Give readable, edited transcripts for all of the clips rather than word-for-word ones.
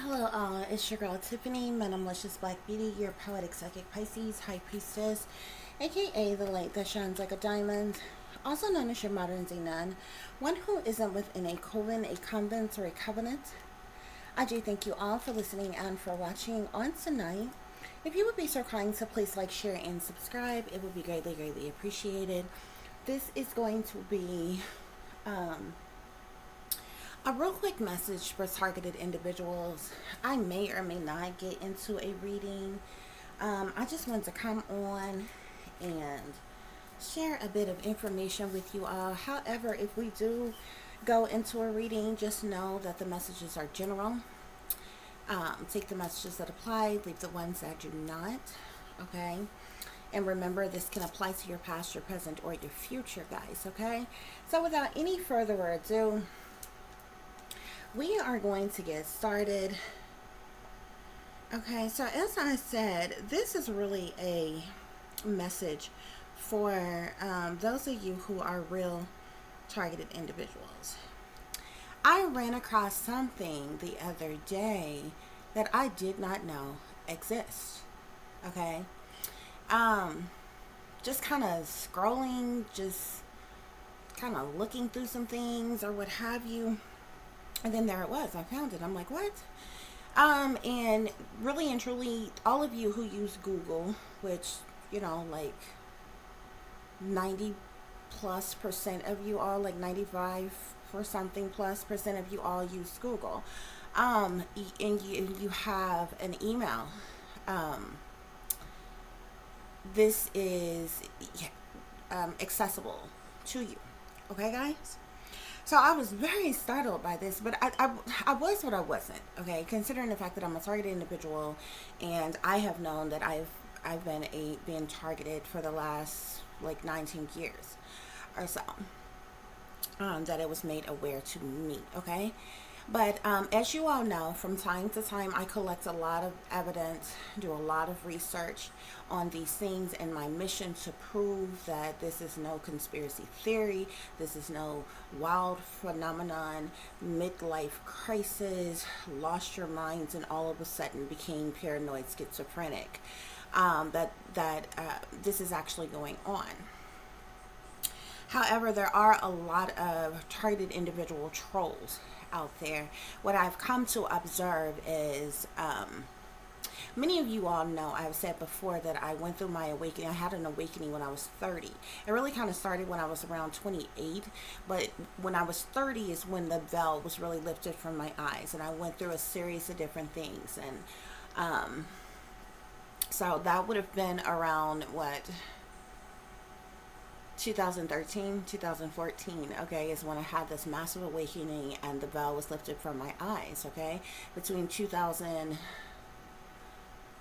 Hello, it's your girl Tiffany, Malicious Black Beauty, your poetic psychic Pisces, High Priestess, aka the light that shines like a diamond, also known as your modern day nun, one who isn't within a coven, a convent, or a covenant. I do thank you all for listening and for watching on tonight. If you would be so kind to please like, share, and subscribe, it would be greatly, greatly appreciated. This is going to be a real quick message for targeted individuals. I may or may not get into a reading. I just wanted to come on and share a bit of information with you all. However, if we do go into a reading, just know that the messages are general. Take the messages that apply, leave the ones that do not. Okay? And remember, this can apply to your past, your present, or your future, guys. Okay? So without any further ado, we are going to get started. Okay, so as I said, this is really a message for those of you who are real targeted individuals. I ran across something the other day that I did not know exists. Okay, just kind of scrolling, just kind of looking through some things or what have you. And then there it was. I found it. I'm like, what? And really and truly, all of you who use Google, which, you know, like 90+% of you all, like 95 or something +% of you all use Google. And you have an email. This is accessible to you. Okay, guys? So I was very startled by this, but I was what I wasn't, okay? Considering the fact that I'm a targeted individual, and I have known that I've been targeted for the last like 19 years or so, that it was made aware to me, okay? But as you all know, from time to time, I collect a lot of evidence, do a lot of research on these things, and my mission to prove that this is no conspiracy theory, this is no wild phenomenon, midlife crisis, lost your minds, and all of a sudden became paranoid schizophrenic. This is actually going on. However, there are a lot of targeted individual trolls out there. What I've come to observe is, many of you all know, I've said before that I went through my awakening. I had an awakening when I was 30. It really kind of started when I was around 28, but when I was 30 is when the veil was really lifted from my eyes, and I went through a series of different things. And so that would have been around, what, 2013, 2014, okay, is when I had this massive awakening and the veil was lifted from my eyes, okay? Between 2000,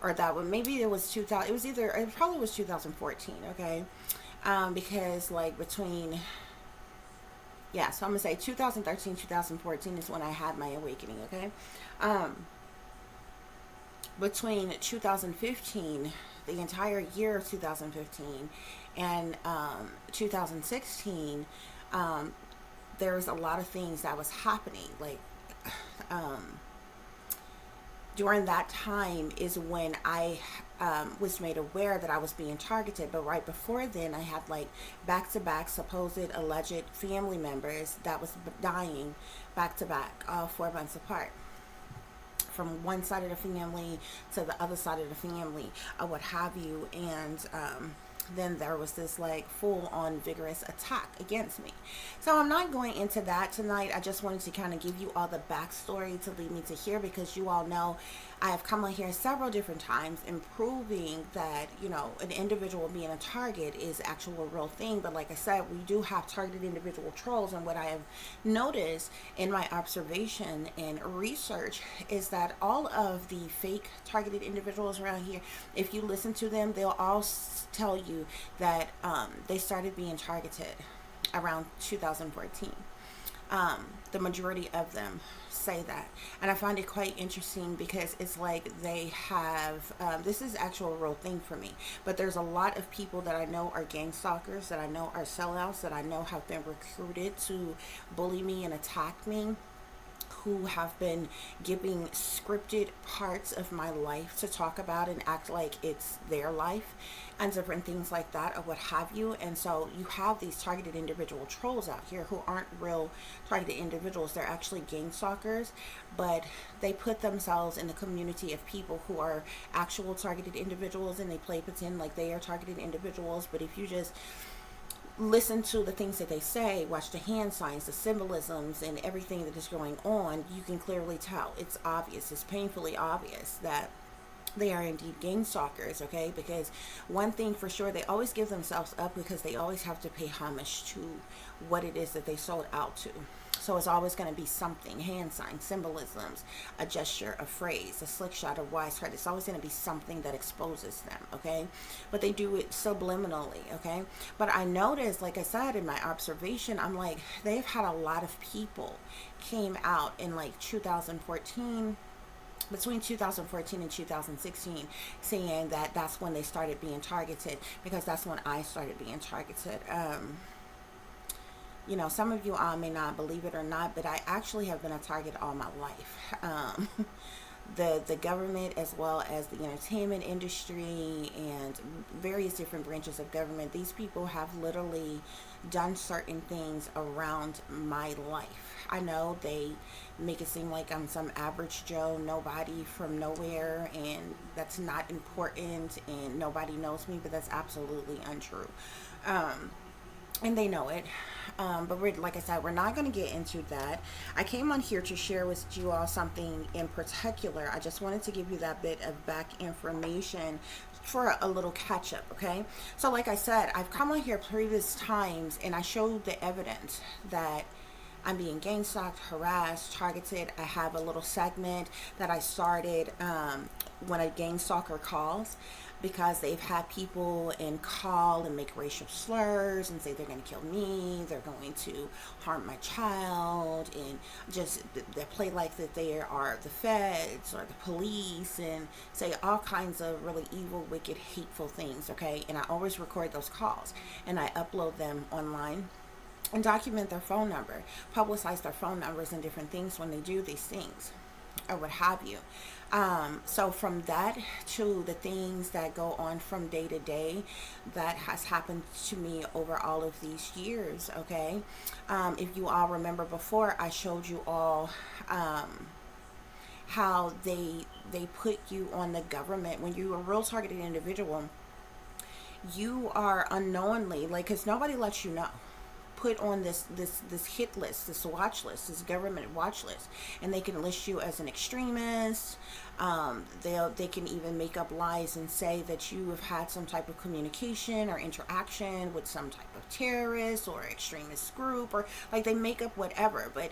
or that one, maybe it was 2000, it probably was 2014, okay? Because like between, yeah, so I'm gonna say 2013, 2014 is when I had my awakening, okay? Between 2015, the entire year of 2015, and 2016, there was a lot of things that was happening. Like, during that time is when I was made aware that I was being targeted. But right before then, I had like back-to-back supposed alleged family members that was dying back-to-back, 4 months apart, from one side of the family to the other side of the family, or what have you. And then there was this like full-on vigorous attack against me. So I'm not going into that tonight. I just wanted to kind of give you all the backstory to lead me to here, because you all know I have come on here several different times and proving that, you know, an individual being a target is actual real thing. But like I said, we do have targeted individual trolls, and what I have noticed in my observation and research is that all of the fake targeted individuals around here, if you listen to them, they'll all tell you that they started being targeted around 2014. The majority of them say that, and I find it quite interesting because it's like they have this is actual real thing for me, but there's a lot of people that I know are gang stalkers, that I know are sellouts, that I know have been recruited to bully me and attack me, who have been giving scripted parts of my life to talk about and act like it's their life and different things like that or what have you. And so you have these targeted individual trolls out here who aren't real targeted individuals. They're actually gang stalkers, but they put themselves in the community of people who are actual targeted individuals, and they play pretend like they are targeted individuals. But if you just listen to the things that they say, watch the hand signs, the symbolisms, and everything that is going on, you can clearly tell. It's obvious, it's painfully obvious that they are indeed gang stalkers, okay? Because one thing for sure, they always give themselves up because they always have to pay homage to what it is that they sold out to. So it's always going to be something, hand signs, symbolisms, a gesture, a phrase, a slick shot, a wise card. It's always going to be something that exposes them, okay? But they do it subliminally, okay? But I noticed, like I said, in my observation, I'm like, they've had a lot of people came out in like 2014, between 2014 and 2016, saying that that's when they started being targeted, because that's when I started being targeted. You know, some of you all may not believe it or not, but I actually have been a target all my life. The government, as well as the entertainment industry and various different branches of government, these people have literally done certain things around my life. I know they make it seem like I'm some average Joe, nobody from nowhere, and that's not important and nobody knows me, but that's absolutely untrue. And they know it. But like I said, we're not going to get into that. I came on here to share with you all something in particular. I just wanted to give you that bit of back information for a little catch up, okay? So like I said, I've come on here previous times and I showed the evidence that I'm being gang stalked, harassed, targeted. I have a little segment that I started when a gang stalker calls, because they've had people call and make racial slurs and say they're going to kill me, they're going to harm my child, and just they play like that they are the feds or the police and say all kinds of really evil, wicked, hateful things, okay? And I always record those calls and I upload them online and document their phone number, publicize their phone numbers and different things when they do these things or what have you. So from that to the things that go on from day to day that has happened to me over all of these years, okay? If you all remember before, I showed you all how they put you on the government. When you're a real targeted individual, you are unknowingly, like, because nobody lets you know, put on this hit list, this watch list, this government watch list, and they can list you as an extremist. They can even make up lies and say that you have had some type of communication or interaction with some type of terrorist or extremist group, or like they make up whatever. But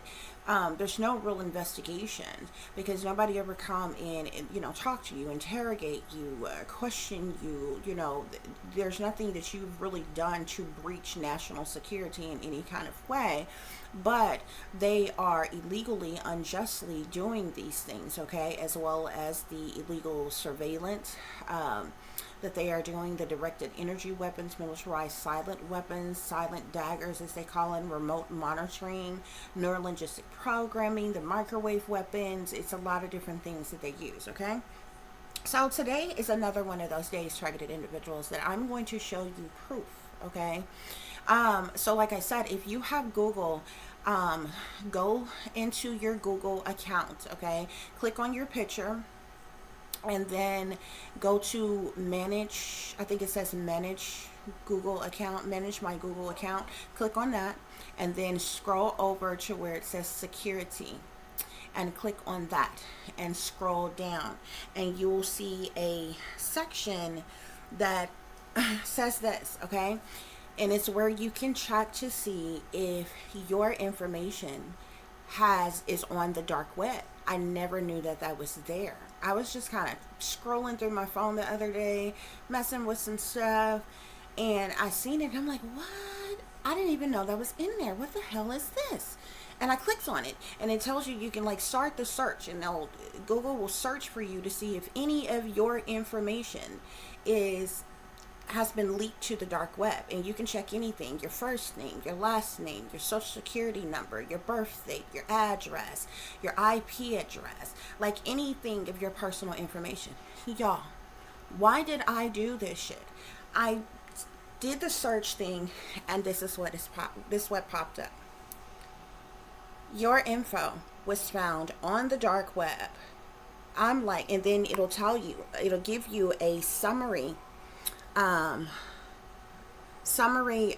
there's no real investigation, because nobody ever come in and talk to you, interrogate you, question you. There's nothing that you've really done to breach national security in any kind of way. But they are illegally, unjustly doing these things, okay, as well as the illegal surveillance that they are doing, the directed energy weapons, militarized silent weapons, silent daggers as they call them, remote monitoring, neurolinguistic programming, the microwave weapons. It's a lot of different things that they use, okay? So today is another one of those days, targeted individuals, that I'm going to show you proof, okay? So like I said, if you have Google, go into your Google account, okay? Click on your picture and then go to manage. I think it says manage Google account, manage my Google account. Click on that and then scroll over to where it says security and click on that and scroll down, and you will see a section that says this, okay? And it's where you can check to see if your information is on the dark web. I never knew that was there. I was just kind of scrolling through my phone the other day, messing with some stuff, and I seen it and I'm like, what? I didn't even know that was in there. What the hell is this? And I clicked on it, and it tells you can like start the search, and Google will search for you to see if any of your information is has been leaked to the dark web, and you can check anything: your first name, your last name, your social security number, your birth date, your address, your IP address, like anything of your personal information. Y'all, why did I do this shit? I did the search thing, and this is what popped up. Your info was found on the dark web. I'm like, and then it'll give you a summary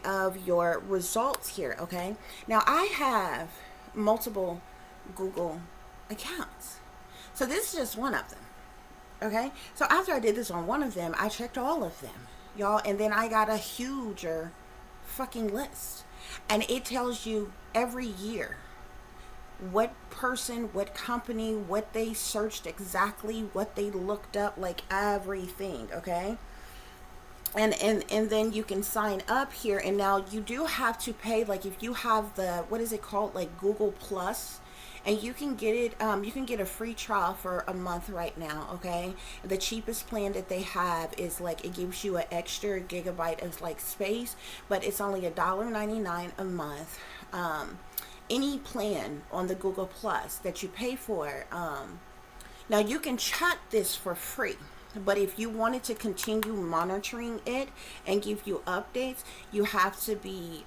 of your results here. Okay, now I have multiple Google accounts, so this is just one of them. Okay, so after I did this on one of them, I checked all of them, y'all, and then I got a huger fucking list, and it tells you every year what person, what company, what they searched exactly, what they looked up, like everything. Okay, and then you can sign up here, and now you do have to pay, like if you have the, what is it called, like Google Plus, and you can get it, you can get a free trial for a month right now. Okay, the cheapest plan that they have is like, it gives you an extra gigabyte of like space, but it's only $1.99 a month. Any plan on the Google Plus that you pay for, now you can check this for free, but if you wanted to continue monitoring it and give you updates, you have to be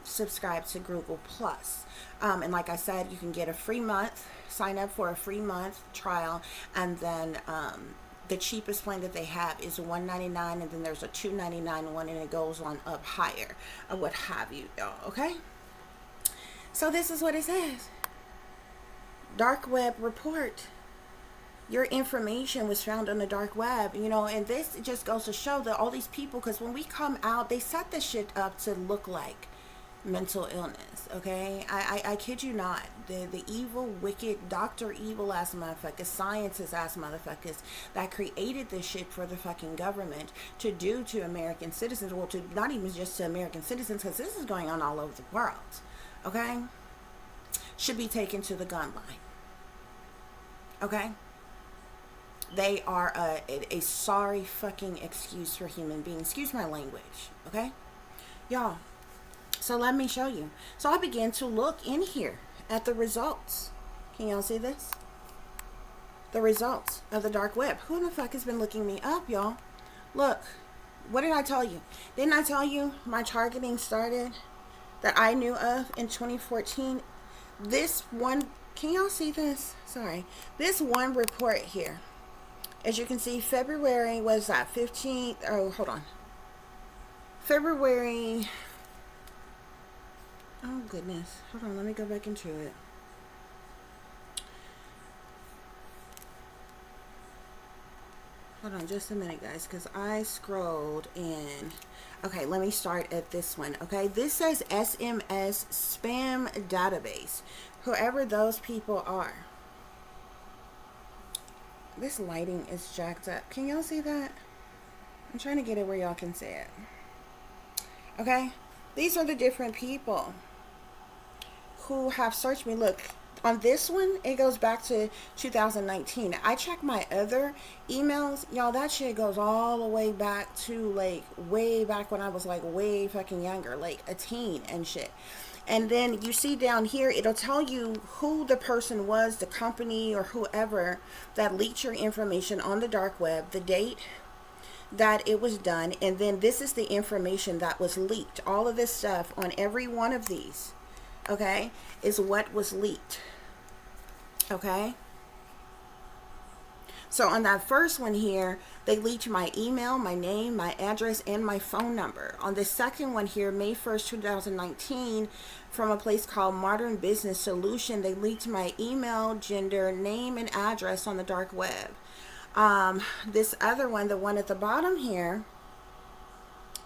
subscribed to Google Plus. And like I said, you can get a free month, sign up for a free month trial, and then the cheapest plan that they have is $1.99, and then there's a $2.99 one, and it goes on up higher, or what have you, y'all. Okay, so this is what it says. Dark web report. Your information was found on the dark web, you know, and this just goes to show that all these people, because when we come out, they set this shit up to look like mental illness. Okay, I kid you not. The evil, wicked, Dr. Evil ass motherfuckers, scientist ass motherfuckers that created this shit for the fucking government to do to American citizens, well, to not even just to American citizens, because this is going on all over the world. Okay, should be taken to the gun line. Okay, they are a sorry fucking excuse for human beings. Excuse my language. Okay, y'all. So let me show you. So I began to look in here at the results. Can y'all see this? The results of the dark web. Who the fuck has been looking me up, y'all? Look, what did I tell you? Didn't I tell you my targeting started, that I knew of, in 2014? This one, can y'all see this? Sorry. This one report here. As you can see, February, was that 15th? Oh, hold on. February. Oh, goodness. Hold on. Let me go back into it. Hold on just a minute, guys, because I scrolled in. Okay, let me start at this one. Okay, this says SMS spam database. Whoever those people are. This lighting is jacked up. Can y'all see that? I'm trying to get it where y'all can see it. Okay, these are the different people who have searched me. Look, on this one, it goes back to 2019. I check my other emails, y'all. That shit goes all the way back to, like, way back when I was, like, way fucking younger, like a teen and shit. And then you see down here, it'll tell you who the person was, the company or whoever that leaked your information on the dark web, the date that it was done, and then this is the information that was leaked. All of this stuff on every one of these, okay, is what was leaked. Okay, so on that first one here, they leaked my email, my name, my address, and my phone number. On the second one here, May 1st, 2019, from a place called Modern Business Solution, they leaked my email, gender, name, and address on the dark web. This other one, the one at the bottom here,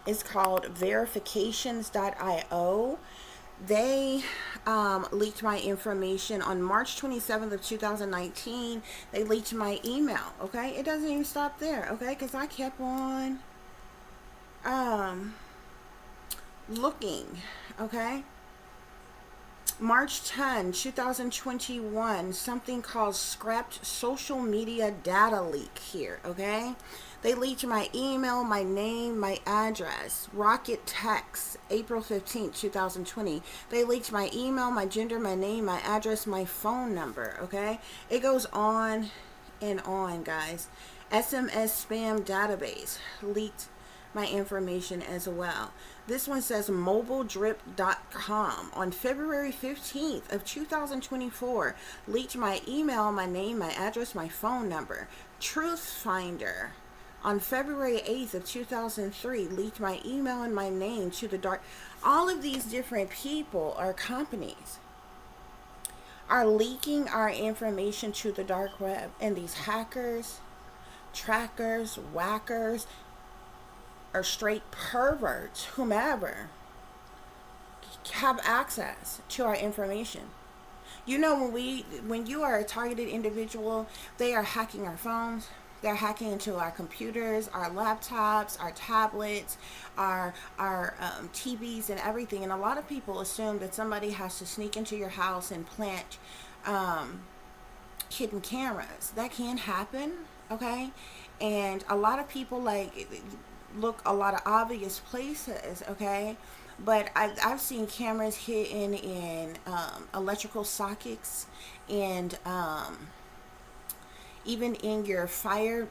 is called verifications.io. They leaked my information on March 27th of 2019. They leaked my email. Okay, it doesn't even stop there. Okay, because I kept on looking. Okay, March 10, 2021, something called scrapped social media data leak here, okay? They leaked my email, my name, my address. Rocket Text, April 15th, 2020. They leaked my email, my gender, my name, my address, my phone number, okay? It goes on and on, guys. SMS spam database leaked my information as well. This one says mobiledrip.com on February 15th of 2024 leaked my email, my name, my address, my phone number. Truth Finder on February 8th of 2003 leaked my email and my name to the dark. All of these different people or companies are leaking our information to the dark web, and these hackers, trackers, whackers, or straight perverts, whomever, have access to our information. You know, when you are a targeted individual, they are hacking our phones. They're hacking into our computers, our laptops, our tablets, our TVs and everything. And a lot of people assume that somebody has to sneak into your house and plant hidden cameras. That can happen, okay? And a lot of people look a lot of obvious places, okay? But I've seen cameras hidden in electrical sockets, and even in your fire,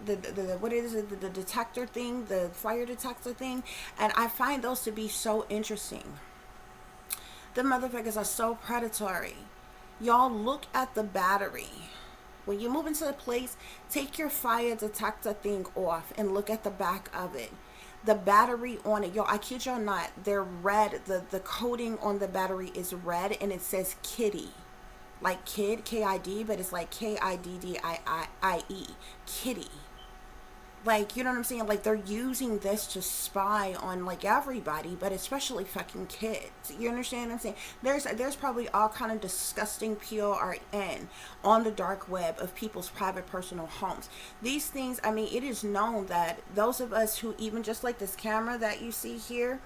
what is it, the detector thing, the fire detector thing. And I find those to be so interesting. The motherfuckers are so predatory. Y'all, look at the battery. When you move into a place, take your fire detector thing off and look at the back of it. The battery on it, yo, I kid y'all not, they're red. The coating on the battery is red, and it says kitty. Like kid, K-I-D, but it's like K-I-D-D-I-I-E. Kitty. Like, you know what I'm saying? Like, they're using this to spy on, like, everybody, but especially fucking kids. You understand what I'm saying? There's probably all kind of disgusting PRN on the dark web of people's private personal homes. These things, I mean, it is known that those of us who, even just like this camera that you see here,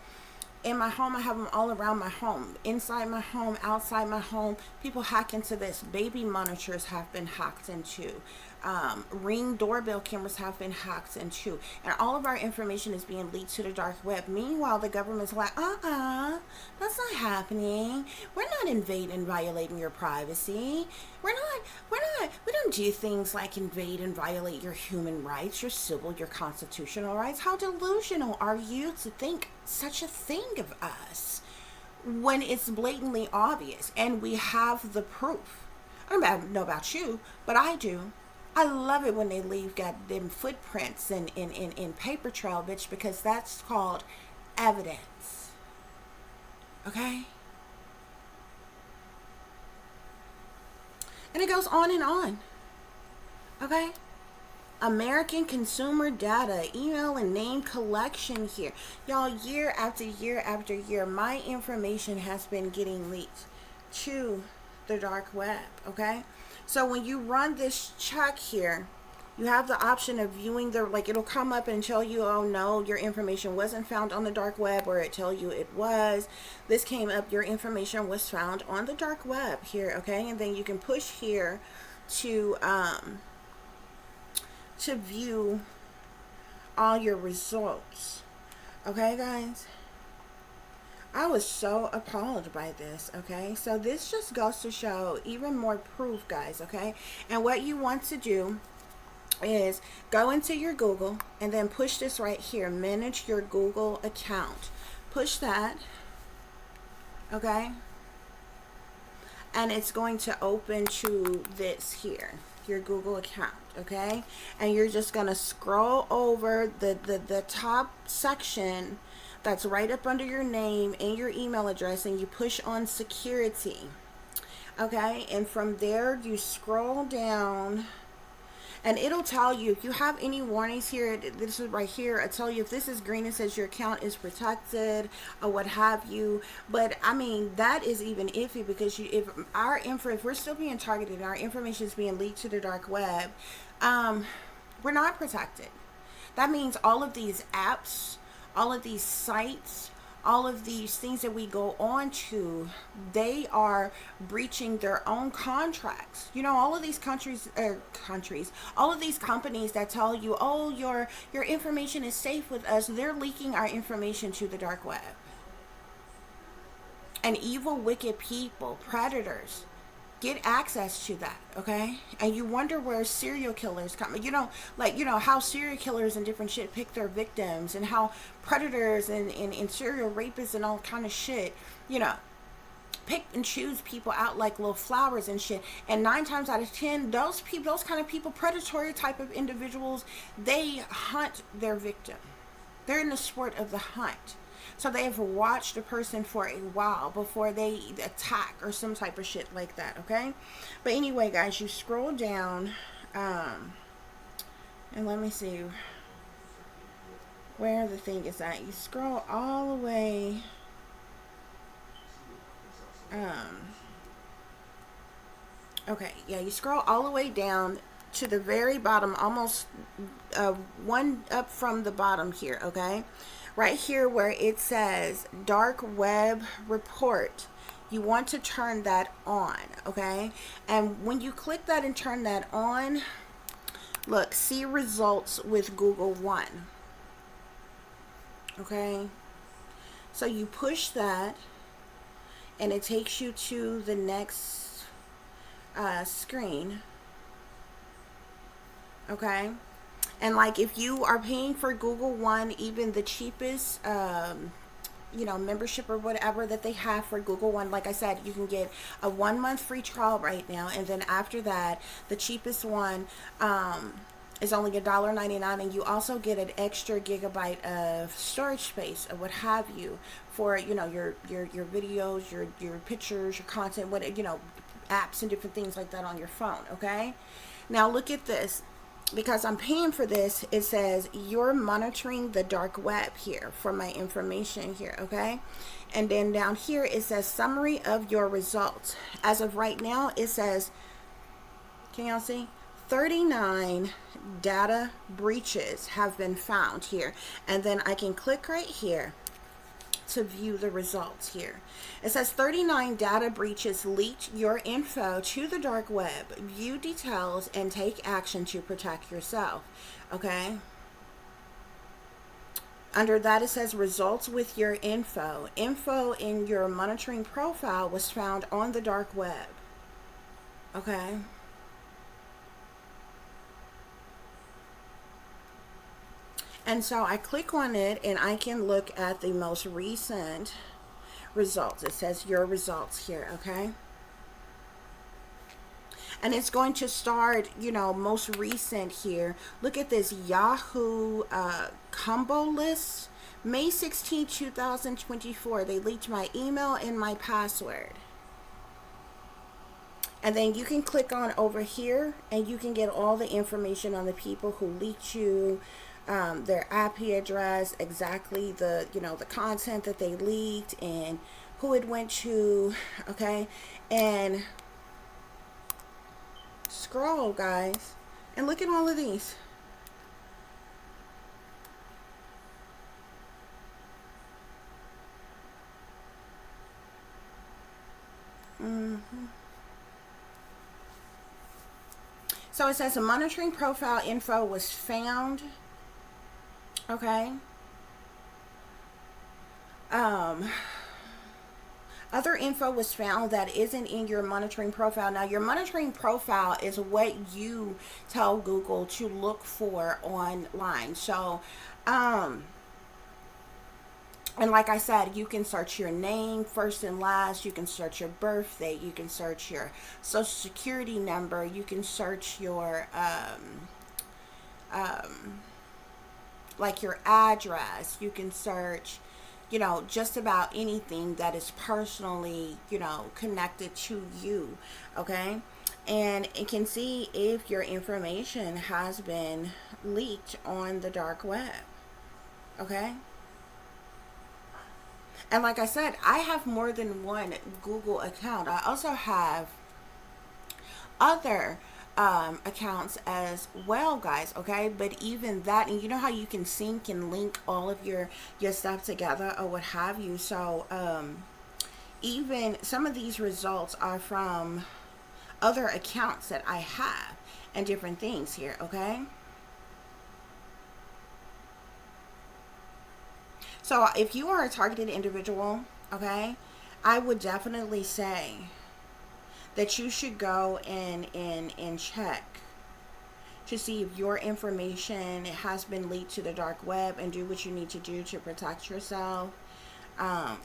in my home, I have them all around my home, inside my home, outside my home. People hack into this. Baby monitors have been hacked into. Ring doorbell cameras have been hacked into. And all of our information is being leaked to the dark web. Meanwhile, the government's like, that's not happening. We're not invading and violating your privacy. We don't do things like invade and violate your human rights, your civil, your constitutional rights. How delusional are you to think such a thing of us when it's blatantly obvious and we have the proof? I don't know about you, but I do. I love it when they leave goddamn footprints in paper trail, bitch, because that's called evidence. Okay? And it goes on and on. Okay? American consumer data, email and name collection here. Y'all, year after year after year, my information has been getting leaked to the dark web, okay? So when you run this check here, you have the option of viewing it'll come up and tell you, oh no, your information wasn't found on the dark web, or it tell you it was. This came up, your information was found on the dark web here, okay? And then you can push here to view all your results. Okay, guys? I was so appalled by this, okay? So this just goes to show even more proof, guys, okay? And what you want to do is go into your Google and then push this right here, manage your Google account. Push that, okay? And it's going to open to this here, your Google account, okay? And you're just going to scroll over the top section that's right up under your name and your email address, and you push on security, okay? And from there you scroll down, and it'll tell you if you have any warnings here. This is right here. I tell you if this is green, it says your account is protected or what have you. But I mean, that is even iffy, because if we're still being targeted and our information is being leaked to the dark web, we're not protected. That means all of these apps, all of these sites, all of these things that we go on to, they are breaching their own contracts. You know, all of these all of these companies that tell you, oh, your information is safe with us, they're leaking our information to the dark web. And evil, wicked people, predators, get access to that, okay? And you wonder where serial killers come. How serial killers and different shit pick their victims, and how predators and serial rapists and all kind of shit, pick and choose people out like little flowers and shit. And 9 times out of 10, those kind of people, predatory type of individuals, they hunt their victim. They're in the sport of the hunt. So they have watched a person for a while before they attack or some type of shit like that, okay? But anyway, guys, you scroll down, and let me see where the thing is at. You scroll all the way, okay, yeah, you scroll all the way down to the very bottom, almost one up from the bottom here, okay? Right here where it says dark web report, you want to turn that on, okay? And when you click that and turn that on, look, see results with Google One, okay? So you push that and it takes you to the next screen, okay? And like, if you are paying for Google One, even the cheapest, membership or whatever that they have for Google One, like I said, you can get a 1 month free trial right now. And then after that, the cheapest one is only $1.99, and you also get an extra gigabyte of storage space or what have you for, your videos, your pictures, your content, apps and different things like that on your phone, okay? Now look at this. Because I'm paying for this, it says you're monitoring the dark web here for my information here, okay? And then down here it says summary of your results. As of right now, it says, can y'all see? 39 data breaches have been found here. And then I can click right here to view the results here. It says 39 data breaches leaked your info to the dark web. View details and take action to protect yourself. Okay. Under that it says results with your info. Info in your monitoring profile was found on the dark web. Okay. And so I click on it and I can look at the most recent results. It says your results here, okay? And it's going to start, most recent here. Look at this Yahoo combo list. May 16, 2024. They leaked my email and my password. And then you can click on over here and you can get all the information on the people who leaked you, their IP address, exactly the content that they leaked and who it went to, okay? And scroll, guys, and look at all of these. So it says a monitoring profile info was found. Okay. Other info was found that isn't in your monitoring profile. Now, your monitoring profile is what you tell Google to look for online. So, and like I said, you can search your name, first and last. You can search your birthday. You can search your social security number. You can search your, like your address. You can search, just about anything that is personally, connected to you, okay? And it can see if your information has been leaked on the dark web, okay? And like I said, I have more than one Google account. I also have other accounts as well, guys. Okay, but even that, and you know how you can sync and link all of your stuff together or what have you. So even some of these results are from other accounts that I have and different things here. Okay, so if you are a targeted individual, okay, I would definitely say that you should go and check to see if your information has been leaked to the dark web, and do what you need to do to protect yourself. Um,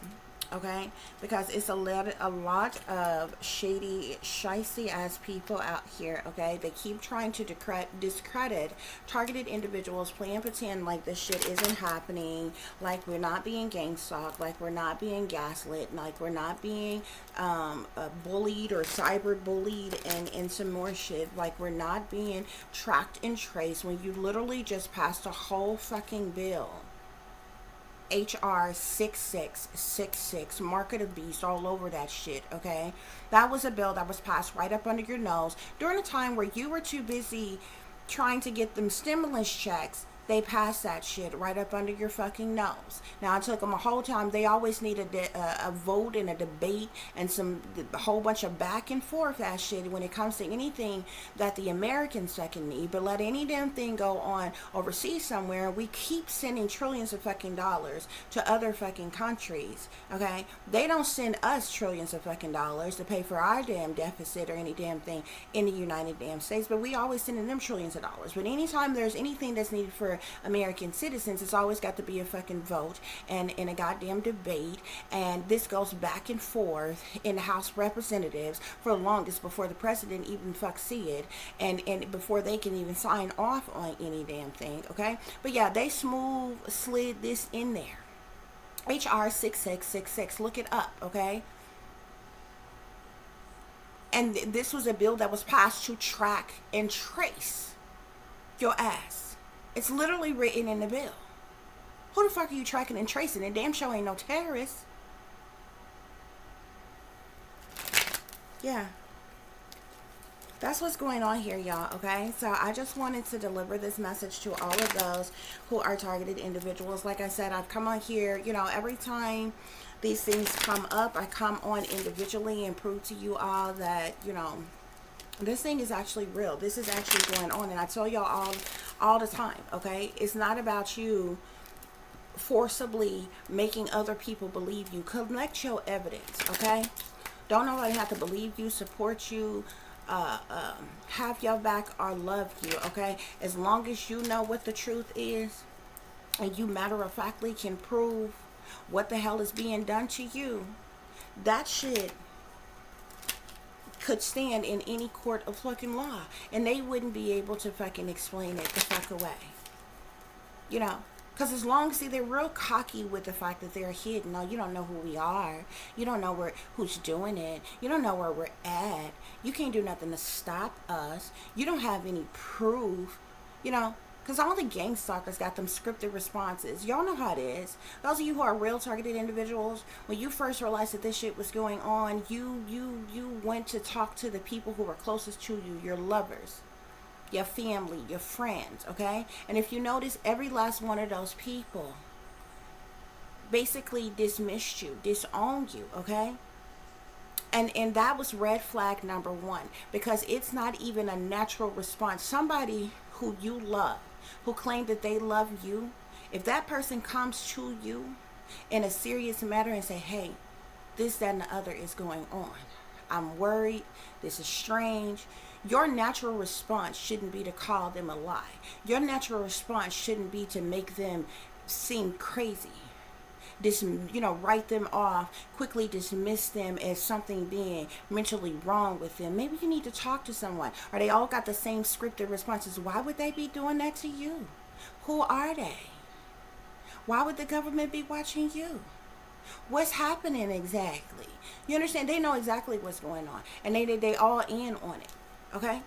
okay, because it's a lot of shady, shicey ass people out here. Okay, they keep trying to discredit targeted individuals, playing pretend like this shit isn't happening, like we're not being gang stalked, like we're not being gaslit, like we're not being bullied or cyber bullied, and some more shit, like we're not being tracked and traced, when you literally just passed a whole fucking bill, HR 6666, mark of the beast, all over that shit. Okay, that was a bill that was passed right up under your nose during a time where you were too busy trying to get them stimulus checks. They passed that shit right up under your fucking nose. Now, it took them a whole time. They always needed a vote and a debate and a whole bunch of back and forth that shit when it comes to anything that the Americans fucking need. But let any damn thing go on overseas somewhere, we keep sending trillions of fucking dollars to other fucking countries. Okay, they don't send us trillions of fucking dollars to pay for our damn deficit or any damn thing in the United damn States, but we always sending them trillions of dollars. But anytime there's anything that's needed for American citizens, it's always got to be a fucking vote and in a goddamn debate, and this goes back and forth in the House of Representatives for the longest before the president even fuck see it, and before they can even sign off on any damn thing. Okay, but yeah, they slid this in there. HR 6666, look it up. Okay, and this was a bill that was passed to track and trace your ass. It's literally written in the bill. Who the fuck are you tracking and tracing? And damn sure ain't no terrorists. Yeah. That's what's going on here, y'all. Okay, so I just wanted to deliver this message to all of those who are targeted individuals. Like I said, I've come on here, you know, every time these things come up, I come on individually and prove to you all that, you know, this thing is actually real. This is actually going on. And I tell y'all all the time, okay? It's not about you forcibly making other people believe you. Collect your evidence, okay? Don't nobody have to believe you, support you, have your back, or love you, okay? As long as you know what the truth is, and you matter-of-factly can prove what the hell is being done to you, that shit could stand in any court of fucking law, and they wouldn't be able to fucking explain it the fuck away, you know, because as long as they're real cocky with the fact that they're hidden. No, you don't know who we are, you don't know who's doing it, you don't know where we're at, you can't do nothing to stop us, you don't have any proof, you know. Because all the gang stalkers got them scripted responses. Y'all know how it is. Those of you who are real targeted individuals, when you first realized that this shit was going on, you went to talk to the people who were closest to you, your lovers, your family, your friends, okay? And if you notice, every last one of those people basically dismissed you, disowned you, okay? And that was red flag number one, because it's not even a natural response. Somebody who you love, who claim that they love you, if that person comes to you in a serious matter and say, hey, this, that, and the other is going on, I'm worried, this is strange, your natural response shouldn't be to call them a lie. Your natural response shouldn't be to make them seem crazy. Write them off, quickly dismiss them as something being mentally wrong with them. Maybe you need to talk to someone. Or they all got the same scripted responses. Why would they be doing that to you? Who are they? Why would the government be watching you? What's happening exactly? You understand? They know exactly what's going on. And they all in on it. Okay?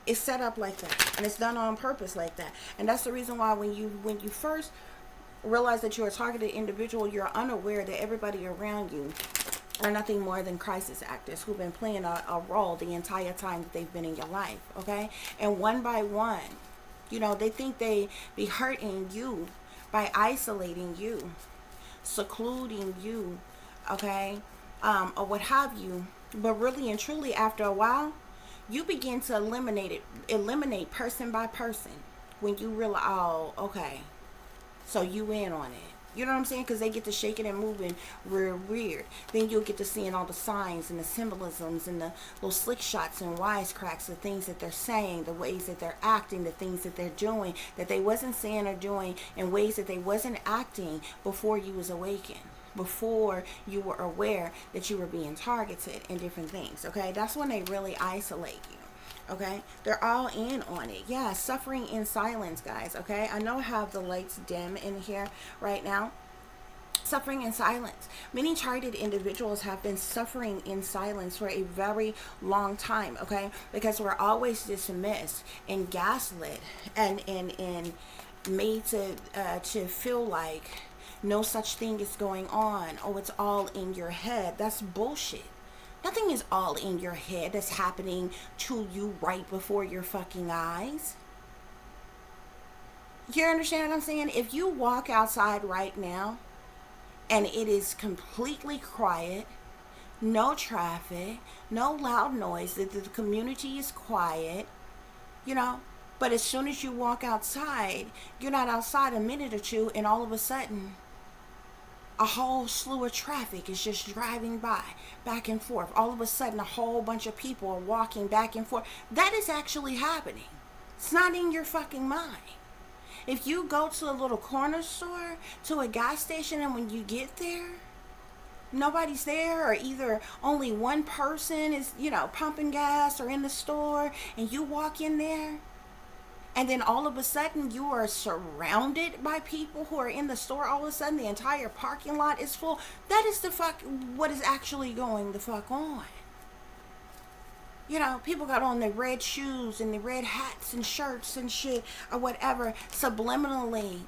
It's set up like that. And it's done on purpose like that. And that's the reason why when you first realize that you're a targeted individual, you're unaware that everybody around you are nothing more than crisis actors who've been playing a role the entire time that they've been in your life, okay? And one by one, you know, they think they be hurting you by isolating you, secluding you, okay, or what have you. But really and truly, after a while, you begin to eliminate person by person when you realize, oh, okay, so you in on it. You know what I'm saying? Because they get to shaking and moving real weird. Then you'll get to seeing all the signs and the symbolisms and the little slick shots and wisecracks, the things that they're saying, the ways that they're acting, the things that they're doing that they wasn't saying or doing in ways that they wasn't acting before you was awakened, before you were aware that you were being targeted and different things. Okay, that's when they really isolate you. Okay, they're all in on it. Yeah, suffering in silence, guys. Okay, I know I have the lights dim in here right now. Suffering in silence. Many charted individuals have been suffering in silence for a very long time, okay? Because we're always dismissed and gaslit and made to feel like no such thing is going on. Oh, it's all in your head. That's bullshit. Nothing is all in your head that's happening to you right before your fucking eyes. You understand what I'm saying? If you walk outside right now and it is completely quiet, no traffic, no loud noise, the community is quiet, you know, but as soon as you walk outside, you're not outside a minute or two, and all of a sudden a whole slew of traffic is just driving by, back and forth. All of a sudden, a whole bunch of people are walking back and forth. That is actually happening. It's not in your fucking mind. If you go to a little corner store, to a gas station, and when you get there, nobody's there, or either only one person is, you know, pumping gas or in the store, and you walk in there, and then all of a sudden you are surrounded by people who are in the store. All of a sudden the entire parking lot is full. That is what is actually going the fuck on. You know, people got on their red shoes and the red hats and shirts and shit or whatever, subliminally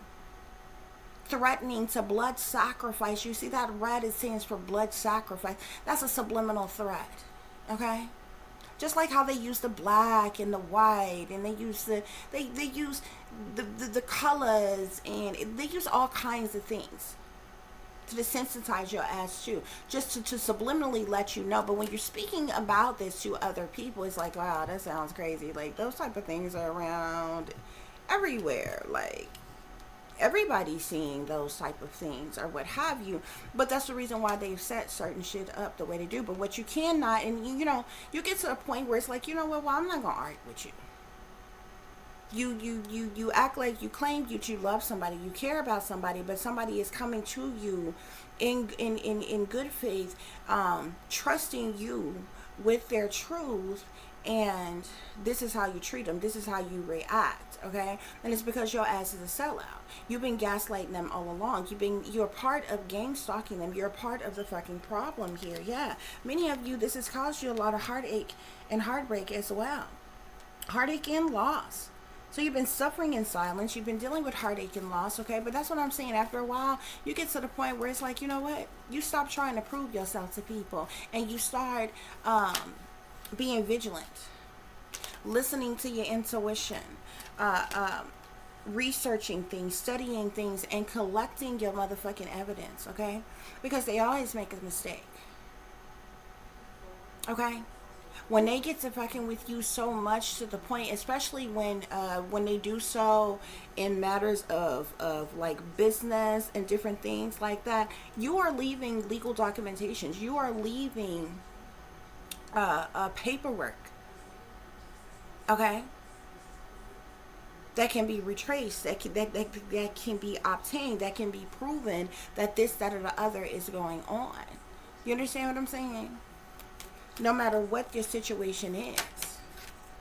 threatening to blood sacrifice. You see that red, it stands for blood sacrifice. That's a subliminal threat, okay? Just like how they use the black and the white, and they use the colors, and they use all kinds of things to desensitize your ass too, just to subliminally let you know. But when you're speaking about this to other people, it's like, wow, that sounds crazy. Like, those type of things are around everywhere. Like, everybody's seeing those type of things or what have you. But that's the reason why they've set certain shit up the way they do. But what you cannot, and you know, you get to a point where it's like, you know what, well, I'm not gonna argue with you. You act like you claim you love somebody, you care about somebody, but somebody is coming to you in good faith, trusting you with their truth, and this is how you treat them, this is how you react, okay? And it's because your ass is a sellout. You've been gaslighting them all along. You're part of game stalking them. You're part of the fucking problem here. Yeah, many of you, this has caused you a lot of heartache and heartbreak as well. Heartache and loss. So you've been suffering in silence. You've been dealing with heartache and loss, okay? But that's what I'm saying. After a while, you get to the point where it's like, you know what? You stop trying to prove yourself to people, and you start being vigilant, listening to your intuition, researching things, studying things, and collecting your motherfucking evidence, okay? Because they always make a mistake, okay? When they get to fucking with you so much to the point, especially when they do so in matters of like business and different things like that, you are leaving legal documentations. You are leaving paperwork, okay, that can be retraced, that can be obtained, that can be proven that this, that, or the other is going on. You understand what I'm saying? No matter what your situation is,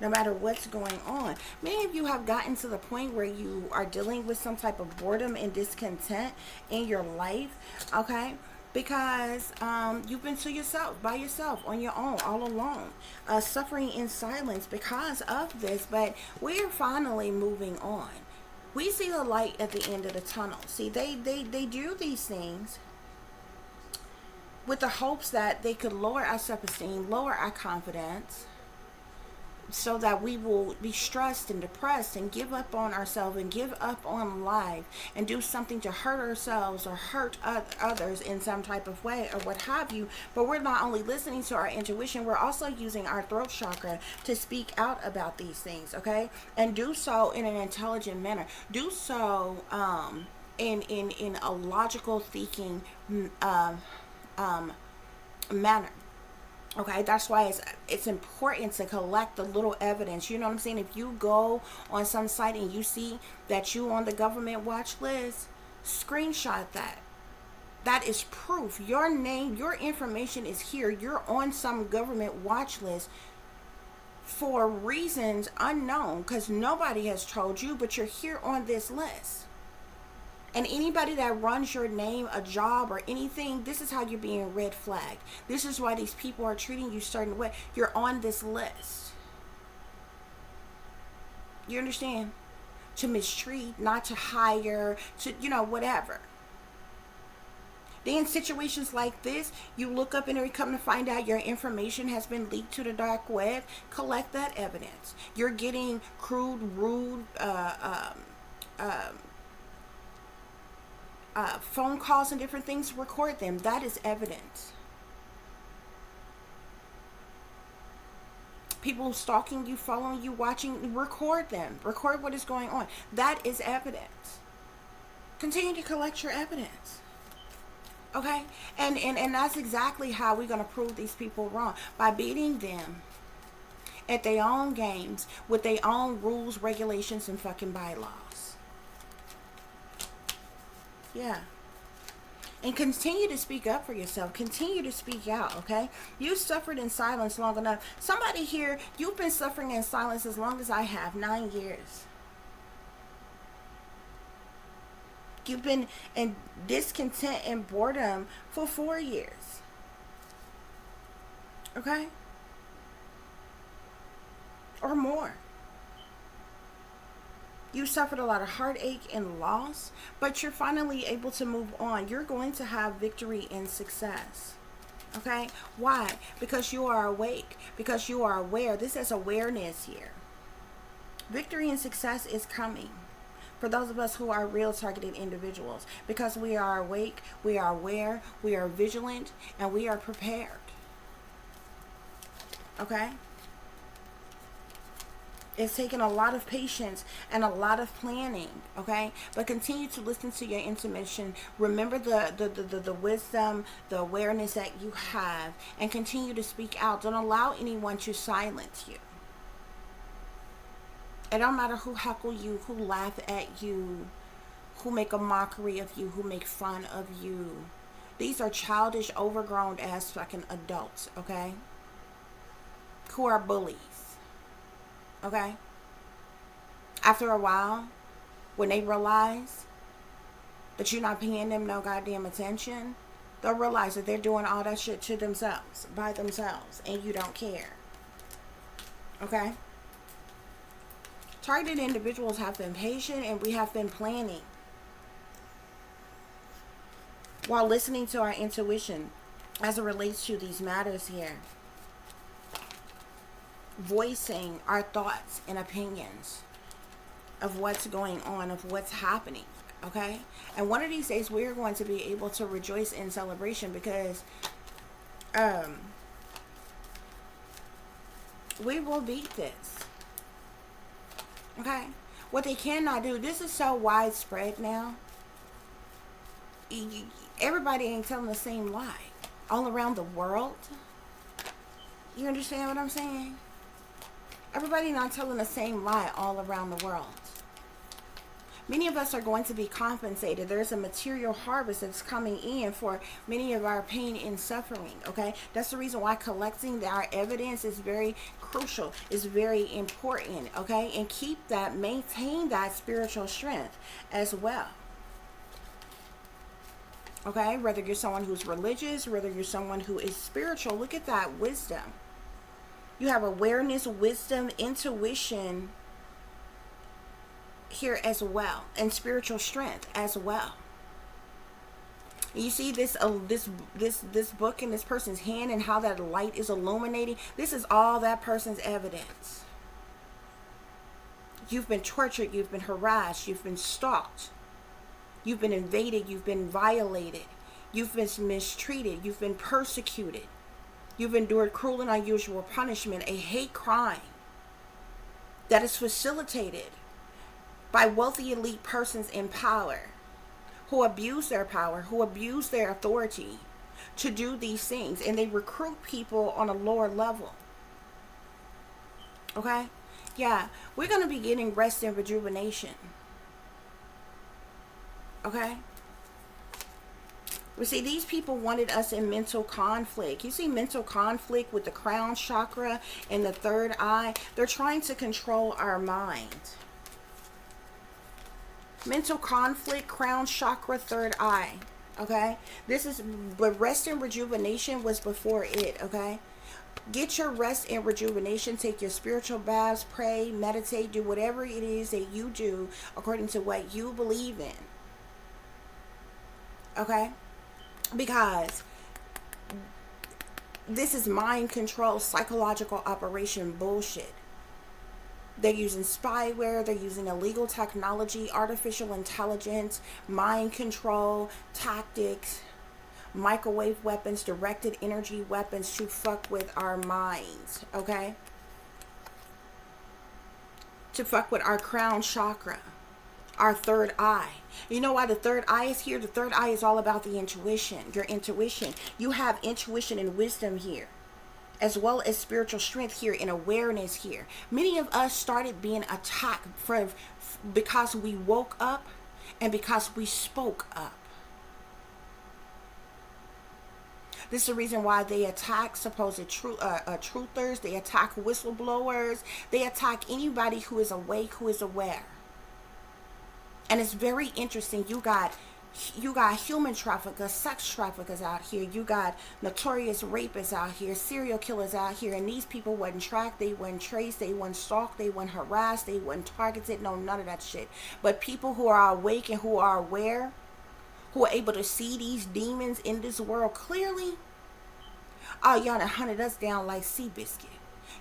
no matter what's going on. Many of you have gotten to the point where you are dealing with some type of boredom and discontent in your life, okay? Because you've been to yourself, by yourself, on your own, all alone, suffering in silence because of this. But we're finally moving on. We see the light at the end of the tunnel. See, they do these things with the hopes that they could lower our self-esteem, lower our confidence, so that we will be stressed and depressed and give up on ourselves and give up on life and do something to hurt ourselves or hurt others in some type of way or what have you. But we're not only listening to our intuition, we're also using our throat chakra to speak out about these things, okay? And do so in an intelligent manner. Do so in a logical thinking manner. Okay, that's why it's important to collect the little evidence. You know what I'm saying? If you go on some site and you see that you on the government watch list, screenshot that. That is proof. Your name, your information is here. You're on some government watch list for reasons unknown, because nobody has told you, but you're here on this list. And anybody that runs your name, a job, or anything, this is how you're being red flagged. This is why these people are treating you a certain way. You're on this list. You understand? To mistreat, not to hire, to, whatever. Then situations like this, you look up and you come to find out your information has been leaked to the dark web. Collect that evidence. You're getting crude, rude, phone calls and different things, record them. That is evidence. People stalking you, following you, watching, record them. Record what is going on. That is evidence. Continue to collect your evidence. Okay? And that's exactly how we're going to prove these people wrong. By beating them at their own games with their own rules, regulations, and fucking bylaws. Yeah. And continue to speak up for yourself. Continue to speak out, okay? You suffered in silence long enough. Somebody here, you've been suffering in silence as long as I have, 9 years. You've been in discontent and boredom for 4 years. Okay? Or more. You suffered a lot of heartache and loss, but you're finally able to move on. You're going to have victory and success. Okay? Why? Because you are awake. Because you are aware. This is awareness here. Victory and success is coming for those of us who are real targeted individuals. Because we are awake, we are aware, we are vigilant, and we are prepared. Okay? It's taken a lot of patience and a lot of planning, okay? But continue to listen to your intuition. Remember the wisdom, the awareness that you have, and continue to speak out. Don't allow anyone to silence you. It don't matter who heckle you, who laugh at you, who make a mockery of you, who make fun of you. These are childish, overgrown ass fucking adults, okay? Who are bullies. Okay? After a while, when they realize that you're not paying them no goddamn attention, they'll realize that they're doing all that shit to themselves, by themselves, and you don't care. Okay? Targeted individuals have been patient, and we have been planning while listening to our intuition as it relates to these matters here. Voicing our thoughts and opinions of what's going on, of what's happening, okay? And one of these days we're going to be able to rejoice in celebration, because we will beat this, okay? What they cannot do, this is so widespread now, everybody ain't telling the same lie all around the world. You understand what I'm saying? Everybody not telling the same lie all around the world. Many of us are going to be compensated. There's a material harvest that's coming in for many of our pain and suffering, okay? That's the reason why collecting our evidence is very crucial, is very important, okay? And keep that, maintain that spiritual strength as well. Okay? Whether you're someone who's religious, whether you're someone who is spiritual, look at that wisdom. You have awareness, wisdom, intuition here as well, and spiritual strength as well. You see this book in this person's hand and how that light is illuminating. This is all that person's evidence. You've been tortured, you've been harassed, you've been stalked, you've been invaded, you've been violated, you've been mistreated, you've been persecuted, you've endured cruel and unusual punishment, a hate crime that is facilitated by wealthy elite persons in power, who abuse their power, who abuse their authority to do these things, and they recruit people on a lower level. Okay? Yeah, we're going to be getting rest and rejuvenation. Okay? We see these people wanted us in mental conflict. You see mental conflict with the crown chakra and the third eye. They're trying to control our mind. Mental conflict, crown chakra, third eye. Okay? This is, but rest and rejuvenation was before it. Okay? Get your rest and rejuvenation. Take your spiritual baths, pray, meditate, do whatever it is that you do according to what you believe in. Okay? Because this is mind control, psychological operation bullshit. They're using spyware, they're using illegal technology, artificial intelligence, mind control, tactics, microwave weapons, directed energy weapons to fuck with our minds, okay? To fuck with our crown chakra, our third eye. You know why the third eye is here? The third eye is all about the intuition, your intuition. You have intuition and wisdom here, as well as spiritual strength here and awareness here. Many of us started being attacked because we woke up and because we spoke up. This is the reason why they attack supposed truthers. They attack whistleblowers. They attack anybody who is awake, who is aware. And it's very interesting. You got human traffickers, sex traffickers out here. You got notorious rapists out here, serial killers out here. And these people wasn't tracked, they wasn't traced, they wasn't stalked, they wasn't harassed, they wasn't targeted. No, none of that shit. But people who are awake and who are aware, who are able to see these demons in this world clearly, oh, y'all done hunted us down like Seabiscuit.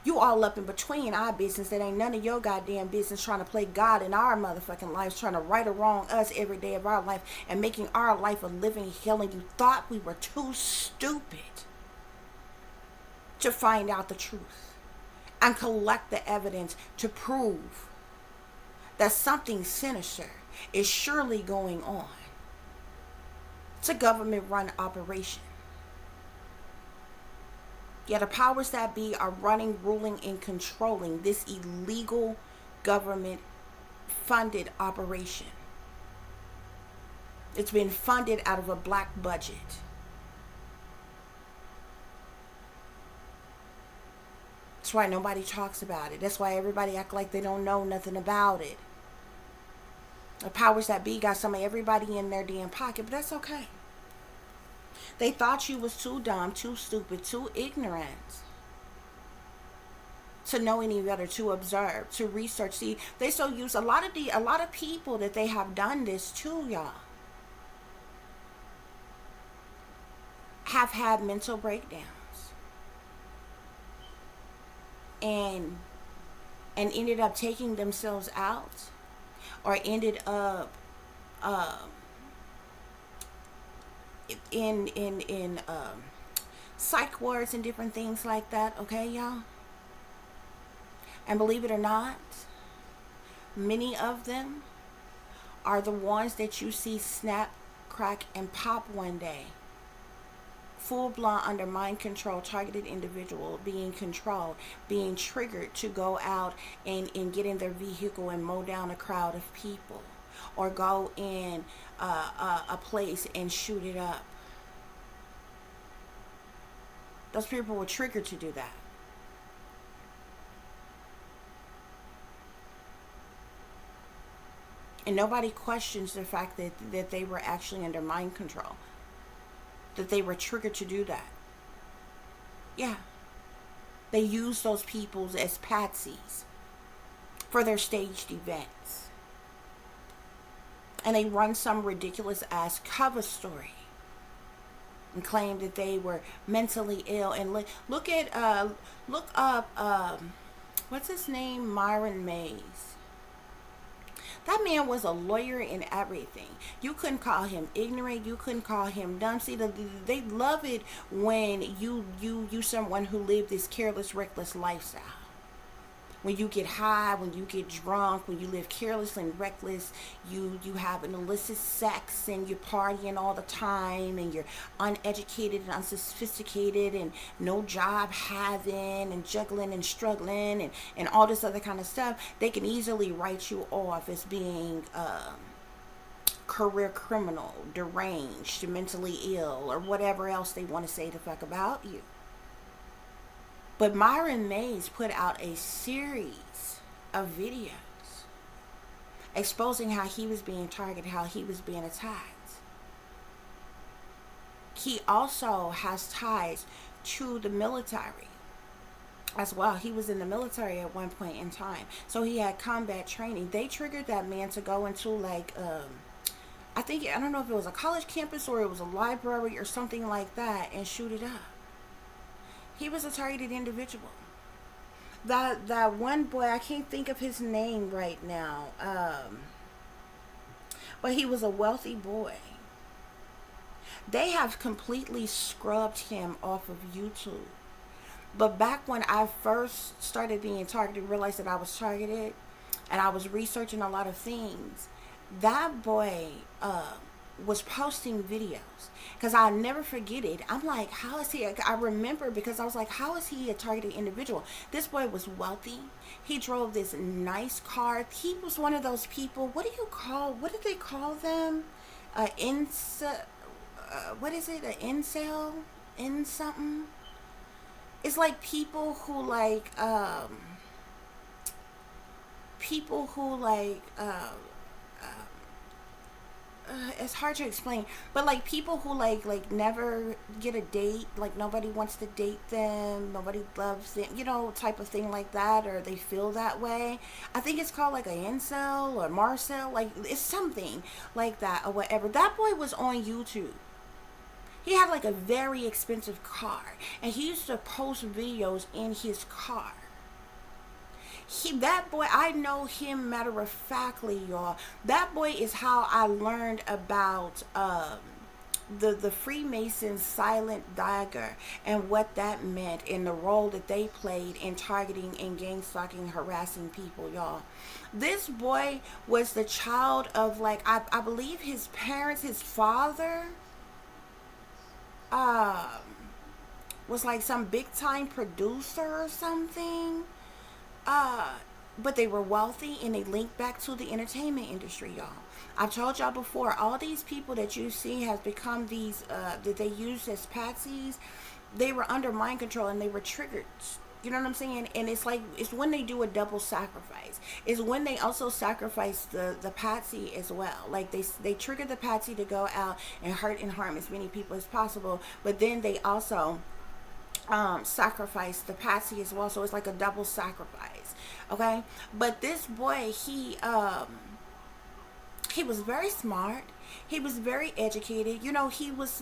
You all up in between our business. That ain't none of your goddamn business, trying to play God in our motherfucking lives, trying to right or wrong us every day of our life and making our life a living hell. And you thought we were too stupid to find out the truth and collect the evidence to prove that something sinister is surely going on. It's a government-run operation. Yeah, the powers that be are running, ruling, and controlling this illegal government-funded operation. It's been funded out of a black budget. That's why nobody talks about it. That's why everybody act like they don't know nothing about it. The powers that be got some of everybody in their damn pocket, but that's okay. They thought you was too dumb, too stupid, too ignorant to know any better, to observe, to research. See, they so use a lot of people that they have done this to, y'all, have had mental breakdowns and ended up taking themselves out, or ended up in psych wards and different things like that. Okay, y'all? And believe it or not, many of them are the ones that you see snap, crack, and pop one day. Full-blown under mind control, targeted individual being controlled, being triggered to go out and get in their vehicle and mow down a crowd of people, or go in a place and shoot it up. Those people were triggered to do that. And nobody questions the fact that they were actually under mind control, that they were triggered to do that. Yeah. They use those people as patsies for their staged events. And they run some ridiculous ass cover story and claimed that they were mentally ill. And look up what's his name, Myron Mays. That man was a lawyer in everything. You couldn't call him ignorant. You couldn't call him dumb. See, they love it when you someone who lived this careless, reckless lifestyle. When you get high, when you get drunk, when you live careless and reckless, you have an illicit sex and you're partying all the time and you're uneducated and unsophisticated and no job having and juggling and struggling and all this other kind of stuff, they can easily write you off as being career criminal, deranged, mentally ill, or whatever else they want to say the fuck about you. But Myron Mays put out a series of videos exposing how he was being targeted, how he was being attacked. He also has ties to the military as well. He was in the military at one point in time. So he had combat training. They triggered that man to go into like, I don't know if it was a college campus or it was a library or something like that and shoot it up. He was a targeted individual. That one boy, I can't think of his name right now, but he was a wealthy boy. They have completely scrubbed him off of YouTube. But back when I first started being targeted, realized that I was targeted, and I was researching a lot of things, that boy was posting videos. Because I'll never forget it. I'm like, how is he? I remember because I was like, how is he a targeted individual? This boy was wealthy. He drove this nice car. He was one of those people. What did they call them? What is it? An incel? In something? It's like people who like, it's hard to explain, but like people who like never get a date, like nobody wants to date them, nobody loves them, type of thing like that, or they feel that way. I think it's called like a incel or Marcel, like it's something like that or whatever. That boy was on YouTube. He had like a very expensive car, and he used to post videos in his car. That boy, I know him matter of factly, y'all. That boy is how I learned about the Freemasons silent dagger and what that meant and the role that they played in targeting and gang stalking, harassing people, y'all. This boy was the child of like, I believe his parents, his father was like some big time producer or something. But they were wealthy and they linked back to the entertainment industry, y'all. I've told y'all before, all these people that you see have become these, that they use as patsies. They were under mind control and they were triggered. You know what I'm saying? And it's like, it's when they do a double sacrifice. It's when they also sacrifice the patsy as well. Like they trigger the patsy to go out and hurt and harm as many people as possible. But then they also sacrifice the patsy as well. So it's like a double sacrifice. Okay? But this boy, he was very smart. He was very educated. He was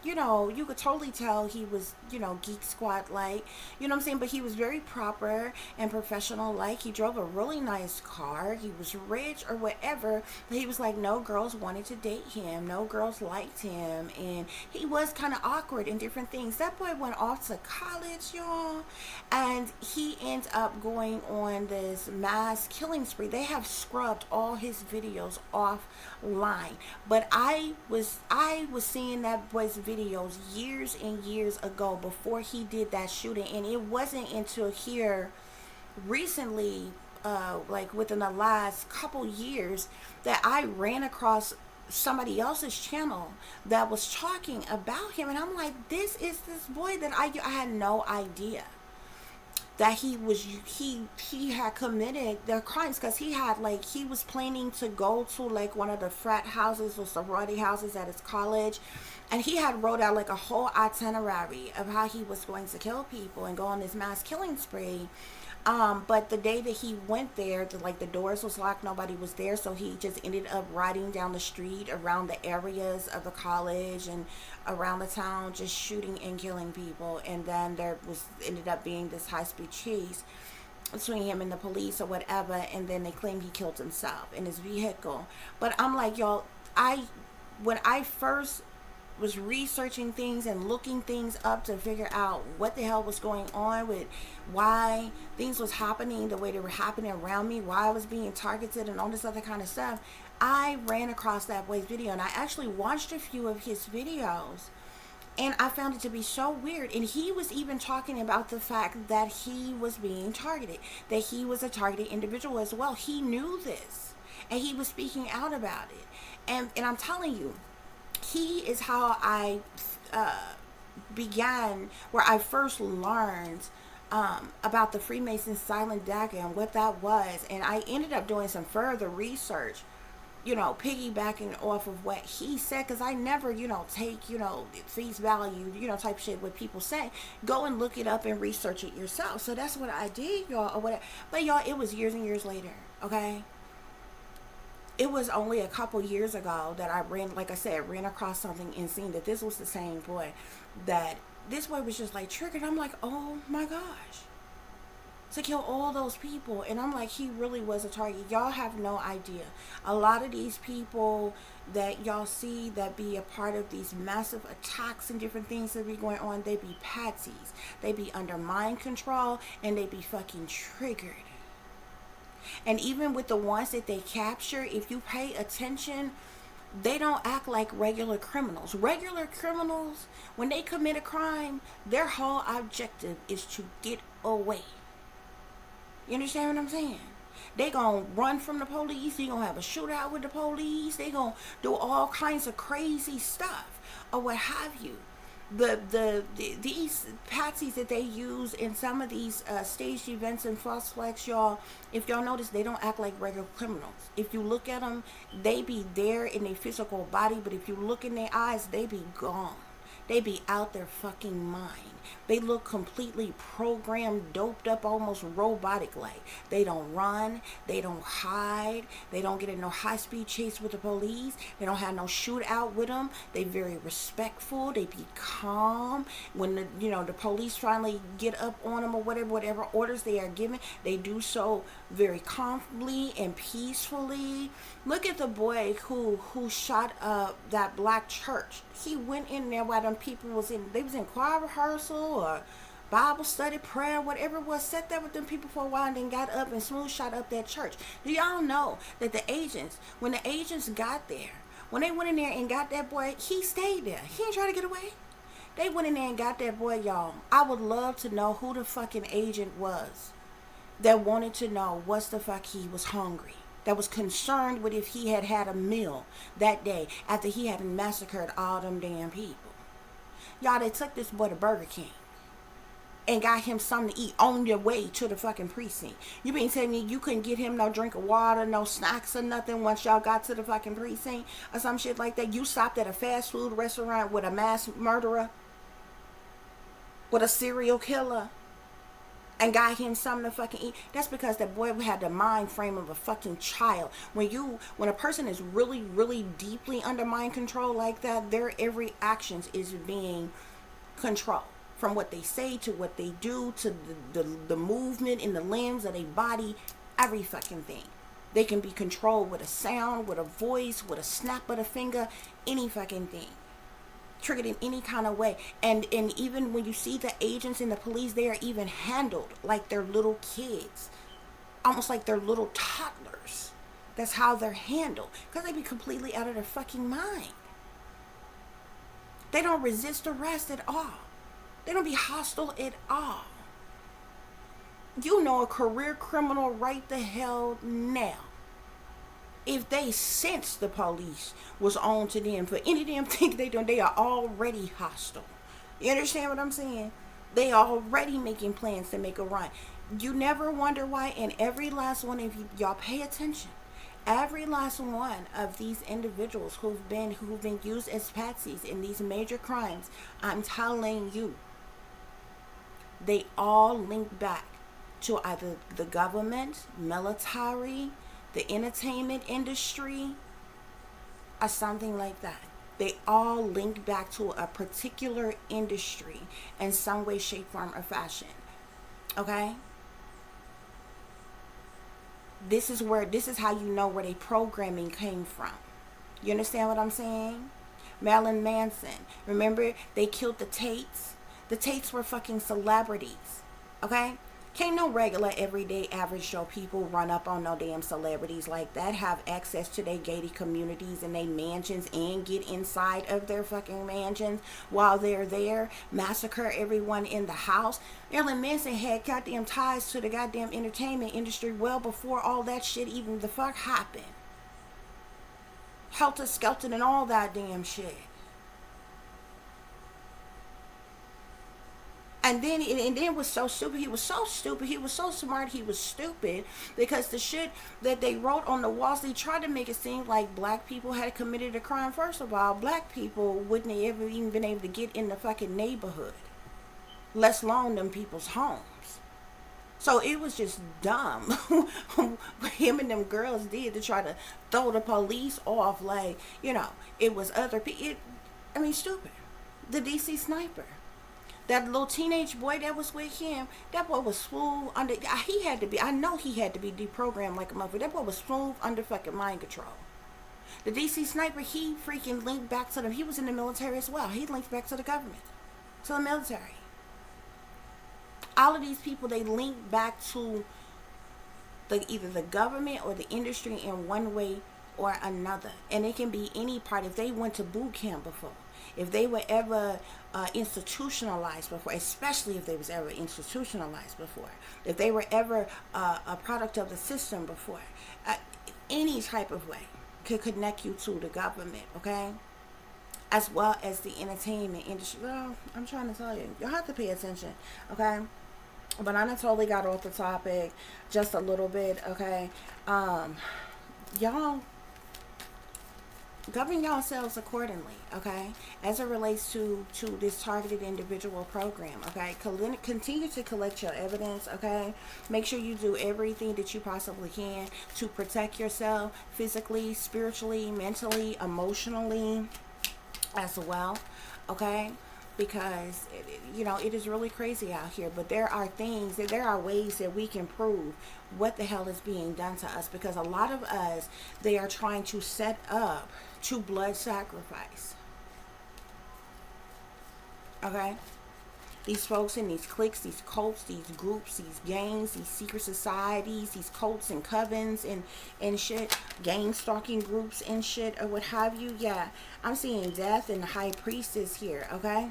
you could totally tell he was, Geek Squad like, you know what I'm saying? But he was very proper and professional like. He drove a really nice car. He was rich or whatever. But he was like, no girls wanted to date him. No girls liked him. And he was kind of awkward in different things. That boy went off to college, y'all. And he ends up going on this mass killing spree. They have scrubbed all his videos offline. But I was seeing that boy's videos years and years ago before he did that shooting, and it wasn't until here recently, like within the last couple years, that I ran across somebody else's channel that was talking about him, and I'm like, this is this boy that I had no idea that he had committed the crimes, because he was planning to go to like one of the frat houses or sorority houses at his college, and he had wrote out like a whole itinerary of how he was going to kill people and go on this mass killing spree. But the day that he went there, the doors was locked, nobody was there, so he just ended up riding down the street around the areas of the college and around the town, just shooting and killing people. And then there was ended up being this high speed chase between him and the police or whatever, and then they claim he killed himself in his vehicle. But I'm like, y'all, when I first was researching things and looking things up to figure out what the hell was going on with why things was happening the way they were happening around me, why I was being targeted and all this other kind of stuff, I ran across that boy's video, and I actually watched a few of his videos, and I found it to be so weird. And he was even talking about the fact that he was being targeted, that he was a targeted individual as well. He knew this, and he was speaking out about it. And I'm telling you, he is how I began, where I first learned about the Freemason silent dagger and what that was. And I ended up doing some further research, piggybacking off of what he said, because I never, take, face value, type shit what people say. Go and look it up and research it yourself. So that's what I did, y'all, or whatever. But y'all, it was years and years later, okay? It was only a couple years ago that I ran across something and seen that this was the same boy, that this boy was just like triggered. I'm like, oh my gosh, to kill all those people. And I'm like, he really was a target. Y'all have no idea. A lot of these people that y'all see that be a part of these massive attacks and different things that be going on, they be patsies. They be under mind control, and they be fucking triggered. And even with the ones that they capture, if you pay attention, they don't act like regular criminals. Regular criminals, when they commit a crime, their whole objective is to get away. You understand what I'm saying? They gonna run from the police. They gonna have a shootout with the police. They gonna do all kinds of crazy stuff or what have you. These patsies that they use in some of these staged events and false flags, y'all, if y'all notice, they don't act like regular criminals. If you look at them, they be there in their physical body, but if you look in their eyes, they be gone. They be out their fucking mind. They look completely programmed, doped up, almost robotic like. They don't run. They don't hide. They don't get in no high-speed chase with the police. They don't have no shootout with them. They very respectful. They be calm. When the police finally get up on them or whatever orders they are given, they do so very calmly and peacefully. Look at the boy who shot up that black church. He went in there while them people was in choir rehearsal or Bible study, prayer, whatever it was, sat there with them people for a while and then got up and smooth shot up that church. Do y'all know that when the agents got there, when they went in there and got that boy, he stayed there. He didn't try to get away. They went in there and got that boy, y'all. I would love to know who the fucking agent was that wanted to know what's the fuck he was hungry, that was concerned with if he had had a meal that day after he had massacred all them damn people. Y'all, they took this boy to Burger King and got him something to eat on their way to the fucking precinct. You mean telling me you couldn't get him no drink of water, no snacks or nothing once y'all got to the fucking precinct or some shit like that? You stopped at a fast food restaurant with a mass murderer, with a serial killer, and got him something to fucking eat? That's because that boy had the mind frame of a fucking child. When a person is really, really deeply under mind control like that, their every actions is being controlled. From what they say to what they do to the movement in the limbs of their body, every fucking thing. They can be controlled with a sound, with a voice, with a snap of the finger, any fucking thing. Triggered in any kind of way. And even when you see the agents and the police, they are even handled like they're little kids, almost like they're little toddlers. That's how they're handled, because they be completely out of their fucking mind. They don't resist arrest at all. They don't be hostile at all. You know a career criminal right the hell now, if they sense the police was on to them for any damn thing they doing, they are already hostile. You understand what I'm saying? They are already making plans to make a run. You never wonder why. And every last one of y'all pay attention. Every last one of these individuals who've been used as patsies in these major crimes, I'm telling you, they all link back to either the government, military, the entertainment industry, or something like that. They all link back to a particular industry in some way, shape, form, or fashion. Okay? This is how you know where their programming came from. You understand what I'm saying? Marilyn Manson. Remember, they killed the Tates? The Tates were fucking celebrities. Okay? Can't no regular, everyday, average Joe people run up on no damn celebrities like that, have access to their gated communities and their mansions, and get inside of their fucking mansions while they're there, massacre everyone in the house. Marilyn Manson had goddamn ties to the goddamn entertainment industry well before all that shit even the fuck happened. Helter Skelter and all that damn shit. And then it was so stupid. He was so stupid. He was so smart. He was stupid because the shit that they wrote on the walls, they tried to make it seem like black people had committed a crime. First of all, black people wouldn't have ever even been able to get in the fucking neighborhood, let alone them people's homes. So it was just dumb what him and them girls did to try to throw the police off like, it was other people. I mean, stupid. The DC sniper. That little teenage boy that was with him, that boy was smooth under. I know he had to be deprogrammed like a motherfucker. That boy was smooth under fucking mind control. The DC sniper, he freaking linked back to them. He was in the military as well. He linked back to the government, to the military. All of these people, they link back to either the government or the industry in one way or another. And it can be any part. If they went to boot camp before, if they were ever institutionalized before, especially if they was ever institutionalized before, if they were ever a product of the system before, any type of way could connect you to the government, okay? As well as the entertainment industry. Well, I'm trying to tell you, you'll have to pay attention, okay? But I totally got off the topic just a little bit, okay? Y'all govern yourselves accordingly, okay, as it relates to this targeted individual program, okay? Continue to collect your evidence, okay? Make sure you do everything that you possibly can to protect yourself physically, spiritually, mentally, emotionally as well, okay? Because it is really crazy out here, but there are ways that we can prove what the hell is being done to us, because a lot of us, they are trying to set up to blood sacrifice, okay? These folks in these cliques, these cults, these groups, these gangs, these secret societies, these cults and covens and shit, gang stalking groups and shit, or what have you. Yeah, I'm seeing death and the high priestess here, okay?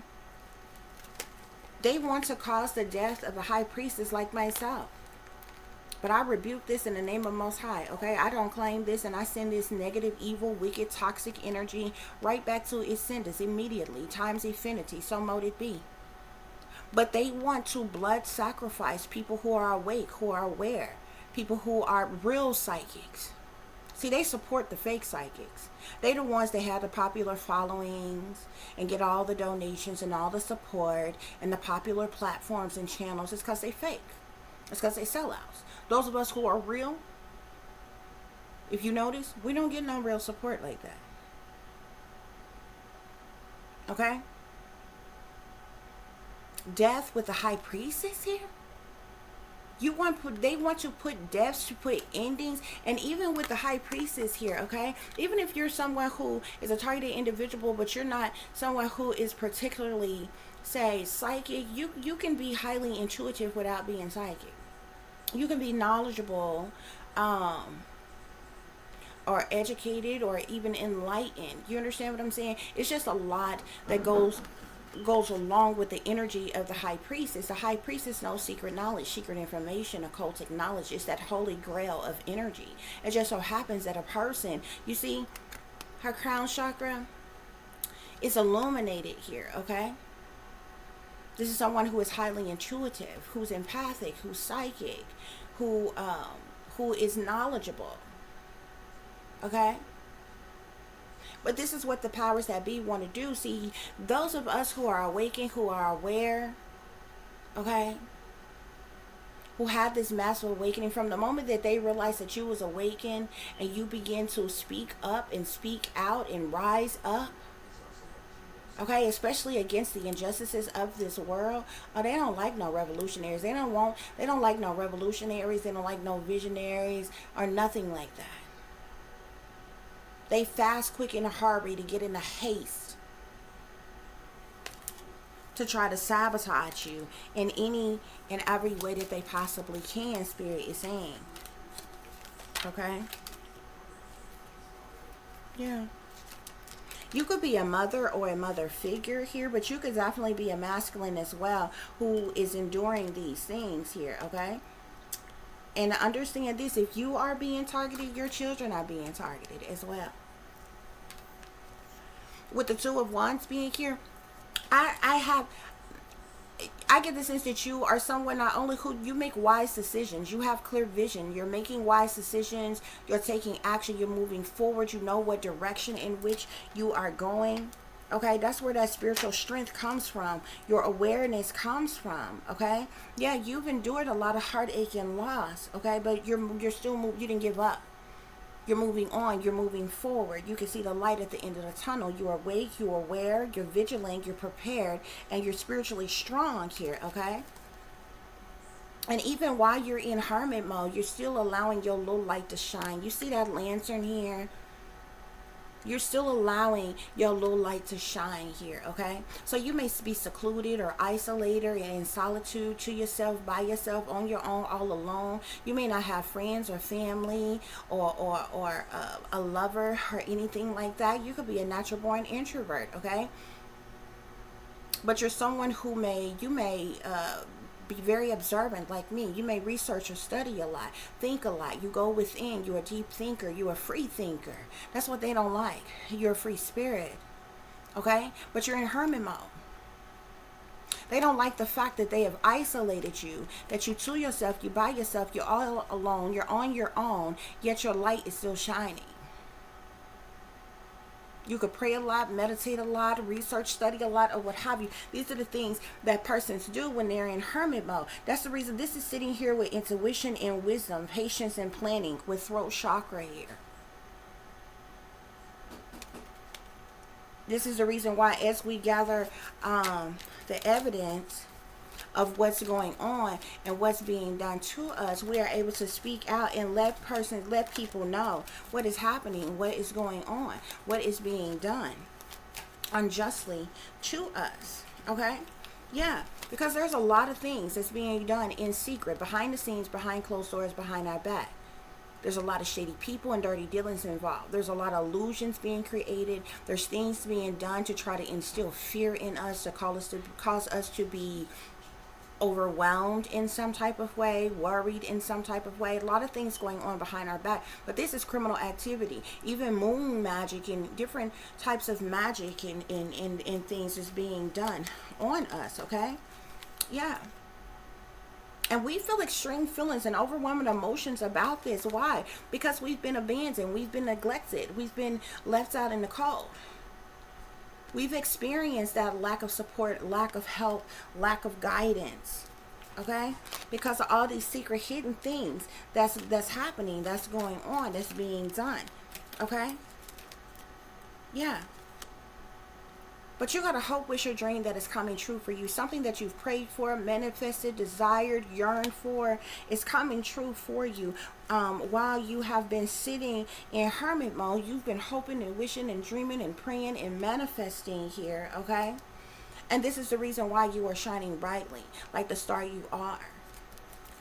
They want to cause the death of a high priestess like myself. But I rebuke this in the name of Most High, okay? I don't claim this, and I send this negative, evil, wicked, toxic energy right back to its senders immediately, times infinity, so mote it be. But they want to blood sacrifice people who are awake, who are aware, people who are real psychics. See, they support the fake psychics. They the ones that have the popular followings and get all the donations and all the support and the popular platforms and channels. It's because they fake. It's because they sellouts. Those of us who are real, if you notice, we don't get no real support like that. Okay? Death with the high priestess here? They want to put deaths, to put endings, and even with the high priestess here, okay? Even if you're someone who is a targeted individual, but you're not someone who is particularly, say, psychic, you can be highly intuitive without being psychic. You can be knowledgeable, or educated, or even enlightened. You understand what I'm saying? It's just a lot that goes along with the energy of the high priestess. The high priestess knows secret knowledge, secret information, occultic knowledge. It's that holy grail of energy. It just so happens that a person, you see, her crown chakra is illuminated here, okay? This is someone who is highly intuitive, who's empathic, who's psychic, who is knowledgeable, okay? But this is what the powers that be want to do. See, those of us who are awakened, who are aware, okay, who had this massive awakening. From the moment that they realized that you was awakened and you begin to speak up and speak out and rise up, okay, especially against the injustices of this world. Oh, they don't like no revolutionaries. They don't like no revolutionaries. They don't like no visionaries or nothing like that. They fast, quick, in a hurry to get in a haste to try to sabotage you in any and every way that they possibly can, Spirit is saying. Okay? Yeah. You could be a mother or a mother figure here, but you could definitely be a masculine as well who is enduring these things here, okay? And understand this, if you are being targeted, your children are being targeted as well. With the Two of Wands being here, I get the sense that you are someone not only who you make wise decisions, you have clear vision, you're making wise decisions, you're taking action, you're moving forward, you know what direction in which you are going. Okay, that's where that spiritual strength comes from. Your awareness comes from. Okay, yeah, you've endured a lot of heartache and loss. Okay, but you're still you didn't give up. You're moving on. You're moving forward. You can see the light at the end of the tunnel. You're awake. You're aware. You're vigilant. You're prepared, and you're spiritually strong here. Okay. And even while you're in hermit mode, you're still allowing your little light to shine. You see that lantern here? You're still allowing your little light to shine here, okay? So you may be secluded or isolated and in solitude to yourself, by yourself, on your own, all alone. You may not have friends or family or a lover or anything like that. You could be a natural born introvert, okay? But you're someone who you may be very observant like me. You may research or study a lot, think a lot. You go within. You're a deep thinker. You're a free thinker. That's what they don't like. You're a free spirit. Okay? But you're in hermit mode. They don't like the fact that they have isolated you, that you to yourself, you by yourself, you're all alone, you're on your own, yet your light is still shining. You could pray a lot, meditate a lot, research, study a lot, or what have you. These are the things that persons do when they're in hermit mode. That's the reason this is sitting here with intuition and wisdom, patience and planning, with throat chakra here. This is the reason why, as we gather the evidence of what's going on and what's being done to us, we are able to speak out and let people know what is happening, what is going on, what is being done unjustly to us. Okay? Yeah, because there's a lot of things that's being done in secret, behind the scenes, behind closed doors, behind our back. There's a lot of shady people and dirty dealings involved. There's a lot of illusions being created. There's things being done to try to instill fear in us, to cause us to be overwhelmed in some type of way, worried in some type of way. A lot of things going on behind our back, but this is criminal activity. Even moon magic and different types of magic and things is being done on us. Okay? Yeah. And we feel extreme feelings and overwhelming emotions about this. Why? Because we've been abandoned, we've been neglected, we've been left out in the cold. We've experienced that lack of support, lack of help, lack of guidance, okay? Because of all these secret hidden things that's happening, that's going on, that's being done, okay? Yeah. But you got to hope with your dream that it's coming true for you. Something that you've prayed for, manifested, desired, yearned for is coming true for you. While you have been sitting in hermit mode, you've been hoping and wishing and dreaming and praying and manifesting here, okay? And this is the reason why you are shining brightly, like the star you are,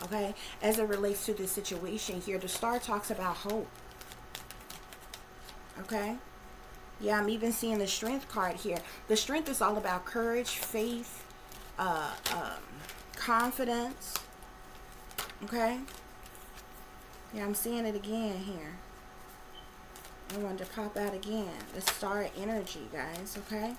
okay? As it relates to this situation here, the star talks about hope, okay? Yeah, I'm even seeing the strength card here. The strength is all about courage, faith, confidence. Okay? Yeah, I'm seeing it again here. I wanted to pop out again. The star energy, guys. Okay?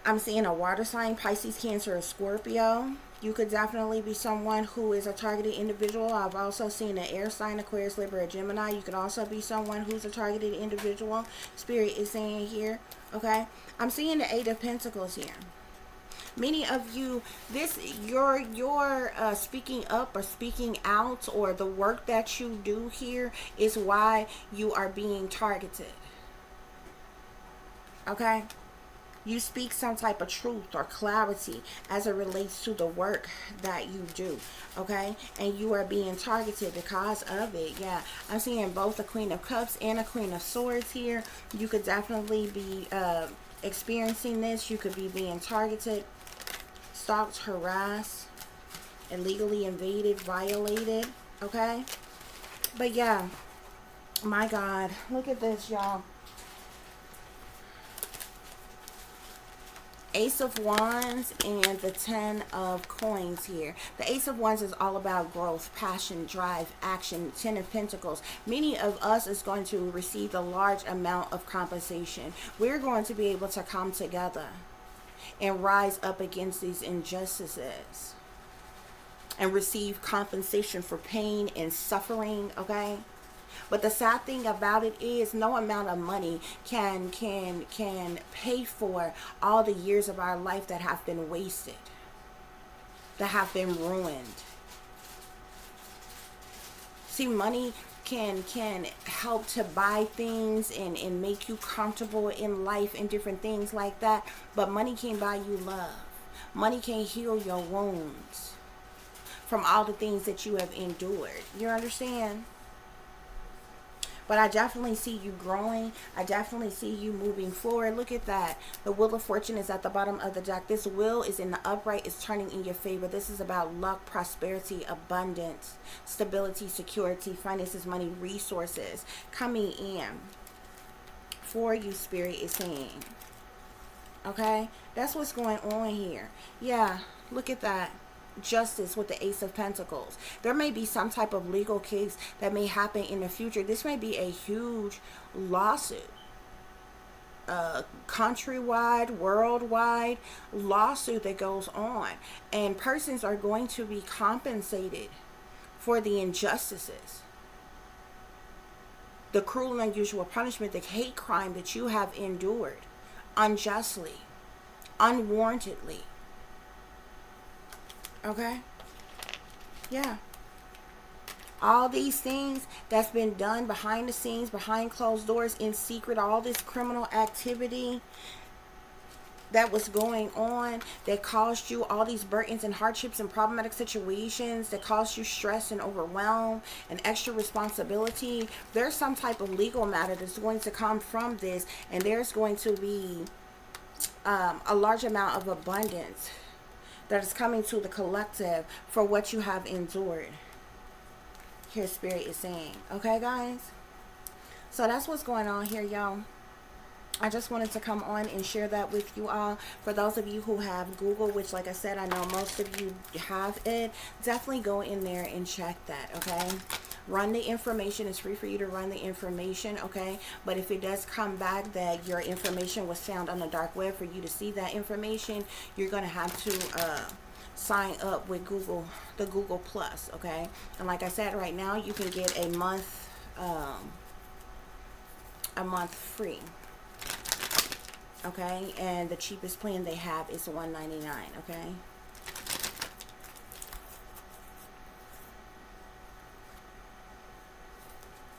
I'm seeing a water sign, Pisces, Cancer, or Scorpio. You could definitely be someone who is a targeted individual. I've also seen an air sign, Aquarius, Libra, or Gemini. You could also be someone who's a targeted individual. Spirit is saying here, okay? I'm seeing the Eight of Pentacles here. Many of you, this your speaking up or speaking out, or the work that you do here, is why you are being targeted. Okay? You speak some type of truth or clarity as it relates to the work that you do, okay? And you are being targeted because of it. Yeah, I'm seeing both a Queen of Cups and a Queen of Swords here. You could definitely be experiencing this. You could be being targeted, stalked, harassed, illegally invaded, violated, okay? But yeah, my God, look at this, y'all. Ace of Wands and the Ten of Coins here. The Ace of Wands is all about growth, passion, drive, action. Ten of Pentacles. Many of us is going to receive a large amount of compensation. We're going to be able to come together and rise up against these injustices and receive compensation for pain and suffering, okay? But the sad thing about it is no amount of money can pay for all the years of our life that have been wasted, that have been ruined. See, money can help to buy things and make you comfortable in life and different things like that. But money can't buy you love. Money can't heal your wounds from all the things that you have endured. You understand? But I definitely see you growing. I definitely see you moving forward. Look at that. The Wheel of Fortune is at the bottom of the deck. This wheel is in the upright. It's turning in your favor. This is about luck, prosperity, abundance, stability, security, finances, money, resources coming in for you, Spirit is saying. Okay? That's what's going on here. Yeah, look at that. Justice with the Ace of Pentacles. There may be some type of legal case that may happen in the future. This may be a huge lawsuit, countrywide, worldwide lawsuit that goes on, and persons are going to be compensated for the injustices, the cruel and unusual punishment, the hate crime that you have endured unjustly, unwarrantedly. Okay? Yeah. All these things that's been done behind the scenes, behind closed doors, in secret, all this criminal activity that was going on that caused you all these burdens and hardships and problematic situations, that caused you stress and overwhelm and extra responsibility. There's some type of legal matter that's going to come from this, and there's going to be a large amount of abundance that is coming to the collective for what you have endured. Here, Spirit is saying. Okay, guys? So that's what's going on here, y'all. I just wanted to come on and share that with you all. For those of you who have Google, which, like I said, I know most of you have it, definitely go in there and check that, okay? Run the information. It's free for you to run the information, okay? But if it does come back that your information was found on the dark web, for you to see that information, you're going to have to sign up with Google, the Google Plus, okay? And like I said, right now you can get a month free. Okay, and the cheapest plan they have is $1.99, okay?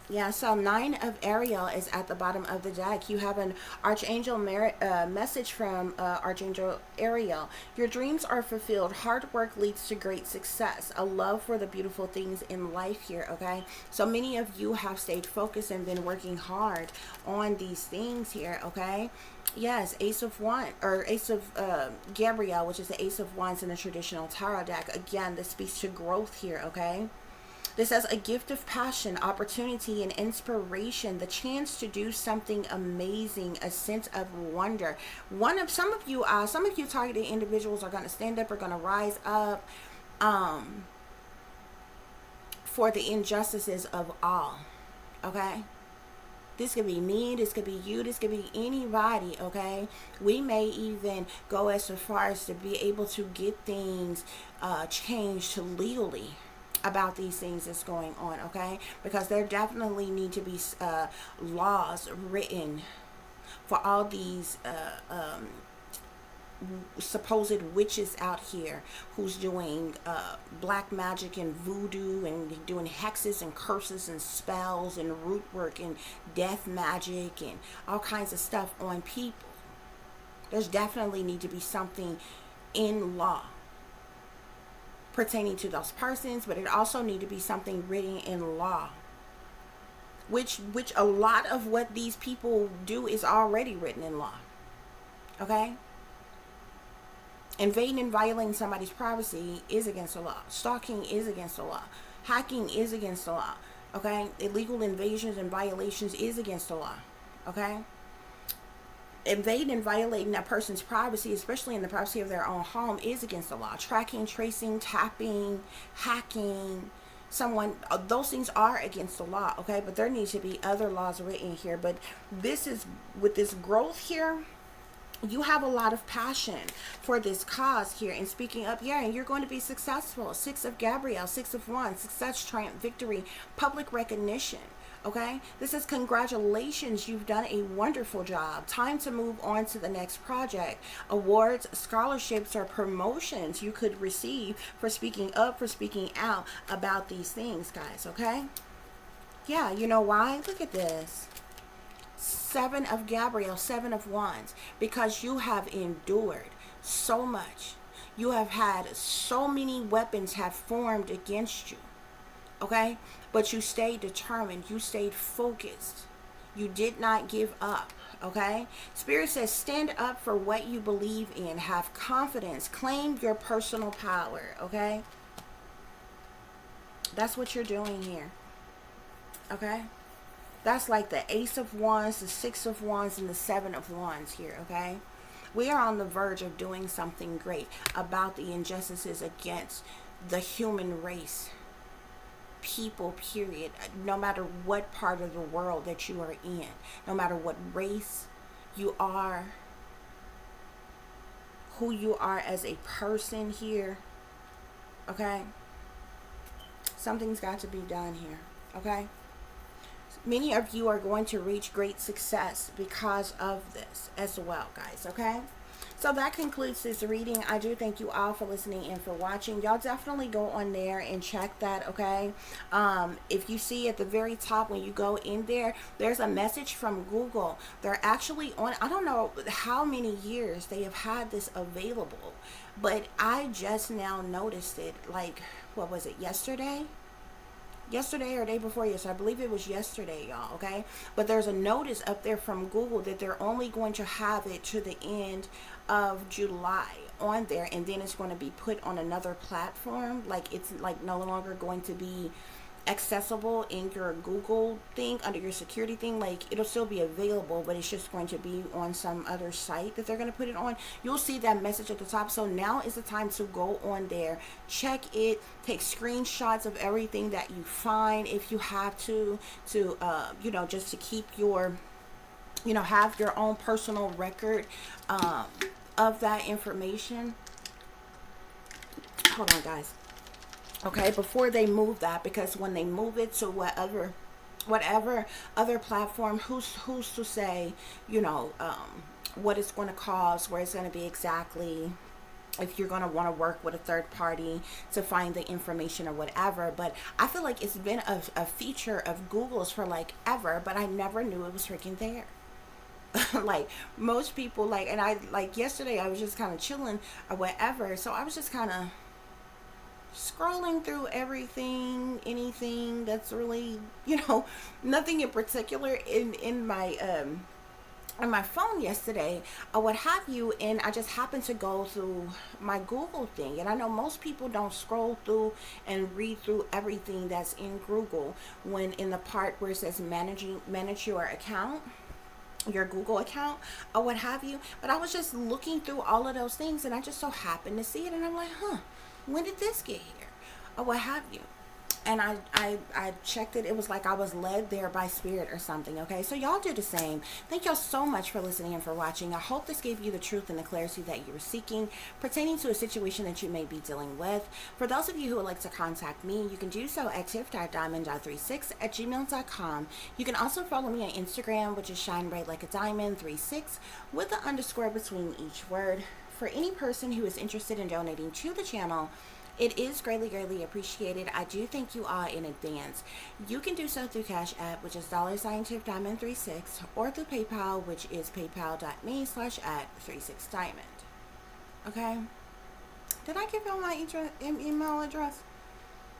Yeah, so 9 of Ariel is at the bottom of the deck. You have an Archangel message from Archangel Ariel. Your dreams are fulfilled. Hard work leads to great success. A love for the beautiful things in life here, okay? So many of you have stayed focused and been working hard on these things here, okay? Yes, Ace of Wands, or Ace of Gabriel, which is the Ace of Wands in the traditional tarot deck. Again, this speaks to growth here, okay? This says a gift of passion, opportunity, and inspiration, the chance to do something amazing, a sense of wonder. Some of you targeted individuals are going to stand up, are going to rise up for the injustices of all, okay? This could be me, this could be you, this could be anybody, okay? We may even go as far as to be able to get things changed legally about these things that's going on, okay? Because there definitely need to be laws written for all these supposed witches out here who's doing black magic and voodoo and doing hexes and curses and spells and root work and death magic and all kinds of stuff on people. There's definitely need to be something in law pertaining to those persons, but it also need to be something written in law, which a lot of what these people do is already written in law. Okay? Invading and violating somebody's privacy is against the law. Stalking is against the law. Hacking is against the law. Okay? Illegal invasions and violations is against the law. Okay? Invading and violating that person's privacy, especially in the privacy of their own home, is against the law. Tracking, tracing, tapping, hacking someone, those things are against the law. Okay? But there needs to be other laws written here. But this is, with this growth here, you have a lot of passion for this cause here and speaking up. Yeah, and you're going to be successful. Six of Gabrielle, Six of Wands, success, triumph, victory, public recognition. Okay, this is congratulations. You've done a wonderful job. Time to move on to the next project. Awards, scholarships, or promotions you could receive for speaking up, for speaking out about these things, guys. Okay, yeah, you know why? Look at this. Seven of Gabrielle, Seven of Wands, because you have endured so much. You have had so many weapons have formed against you. Okay? But you stayed determined. You stayed focused. You did not give up. Okay? Spirit says stand up for what you believe in. Have confidence. Claim your personal power. Okay? That's what you're doing here. Okay? That's like the Ace of Wands, the Six of Wands, and the Seven of Wands here, okay? We are on the verge of doing something great about the injustices against the human race. People, period. No matter what part of the world that you are in. No matter what race you are. Who you are as a person here. Okay? Something's got to be done here, okay? Many of you are going to reach great success because of this as well, guys, okay? So that concludes this reading. I do thank you all for listening and for watching. Y'all definitely go on there and check that, okay? If you see at the very top when you go in there, there's a message from Google. They're actually on, I don't know how many years they have had this available, but I just now noticed it, like, what was it, yesterday or day before yesterday? I believe it was yesterday, y'all, okay? But there's a notice up there from Google that they're only going to have it to the end of July on there, and then it's going to be put on another platform. Like, it's like no longer going to be accessible in your Google thing, under your security thing. Like, it'll still be available, but it's just going to be on some other site that they're going to put it on. You'll see that message at the top. So now is the time to go on there, check it, take screenshots of everything that you find if you have to you know, just to keep your, you know, have your own personal record of that information. Hold on, guys. Okay, before they move that, because when they move it to whatever other platform, who's to say, you know, what it's going to cost, where it's going to be exactly, if you're going to want to work with a third party to find the information or whatever. But I feel like it's been a feature of Google's for like ever, but I never knew it was freaking there. Like most people, like, and I, like yesterday I was just kind of chilling or whatever, so I was just kind of scrolling through everything, anything that's really, you know, nothing in particular in my on my phone yesterday or what have you, and I just happened to go through my Google thing, and I know most people don't scroll through and read through everything that's in Google when in the part where it says manage your account, your Google account or what have you. But I was just looking through all of those things, and I just so happened to see it, and I'm like, when did this get here or what have you? And I checked it. It was like I was led there by spirit or something. Okay, so y'all do the same. Thank y'all so much for listening and for watching. I hope this gave you the truth and the clarity that you were seeking pertaining to a situation that you may be dealing with. For those of you who would like to contact me, you can do so at tiff.diamond.36@gmail.com. You can also follow me on Instagram, which is shine bright like a diamond 36 with the underscore between each word. for any person who is interested in donating to the channel, it is greatly, greatly appreciated. I do thank you all in advance. You can do so through Cash App, which is $Diamond36, or through PayPal, which is paypal.me/@36Diamond. Okay? Did I give y'all my email address?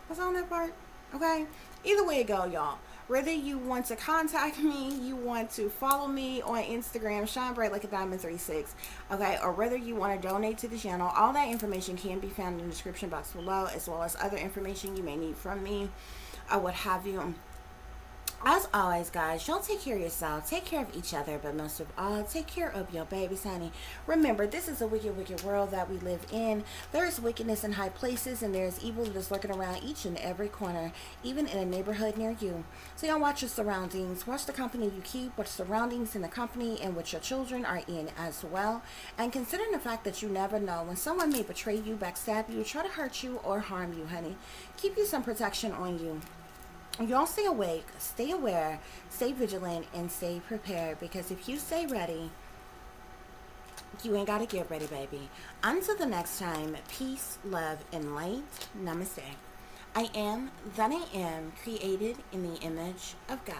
Was on that part? Okay? Either way it go, y'all. Whether you want to contact me, you want to follow me on Instagram, Shine Bright Like a Diamond36, okay, or whether you want to donate to the channel, all that information can be found in the description box below, as well as other information you may need from me, or what have you. As always, guys, y'all take care of yourself, take care of each other, but most of all, take care of your babies, honey. Remember, this is a wicked, wicked world that we live in. There is wickedness in high places, and there is evil that is lurking around each and every corner, even in a neighborhood near you. So y'all watch your surroundings, watch the company you keep, watch surroundings in the company in which your children are in as well. And considering the fact that you never know when someone may betray you, backstab you, try to hurt you, or harm you, honey. Keep you some protection on you. Y'all stay awake, stay aware, stay vigilant, and stay prepared, because if you stay ready, you ain't got to get ready, baby. Until the next time, peace, love, and light. Namaste. I am that I am, created in the image of God.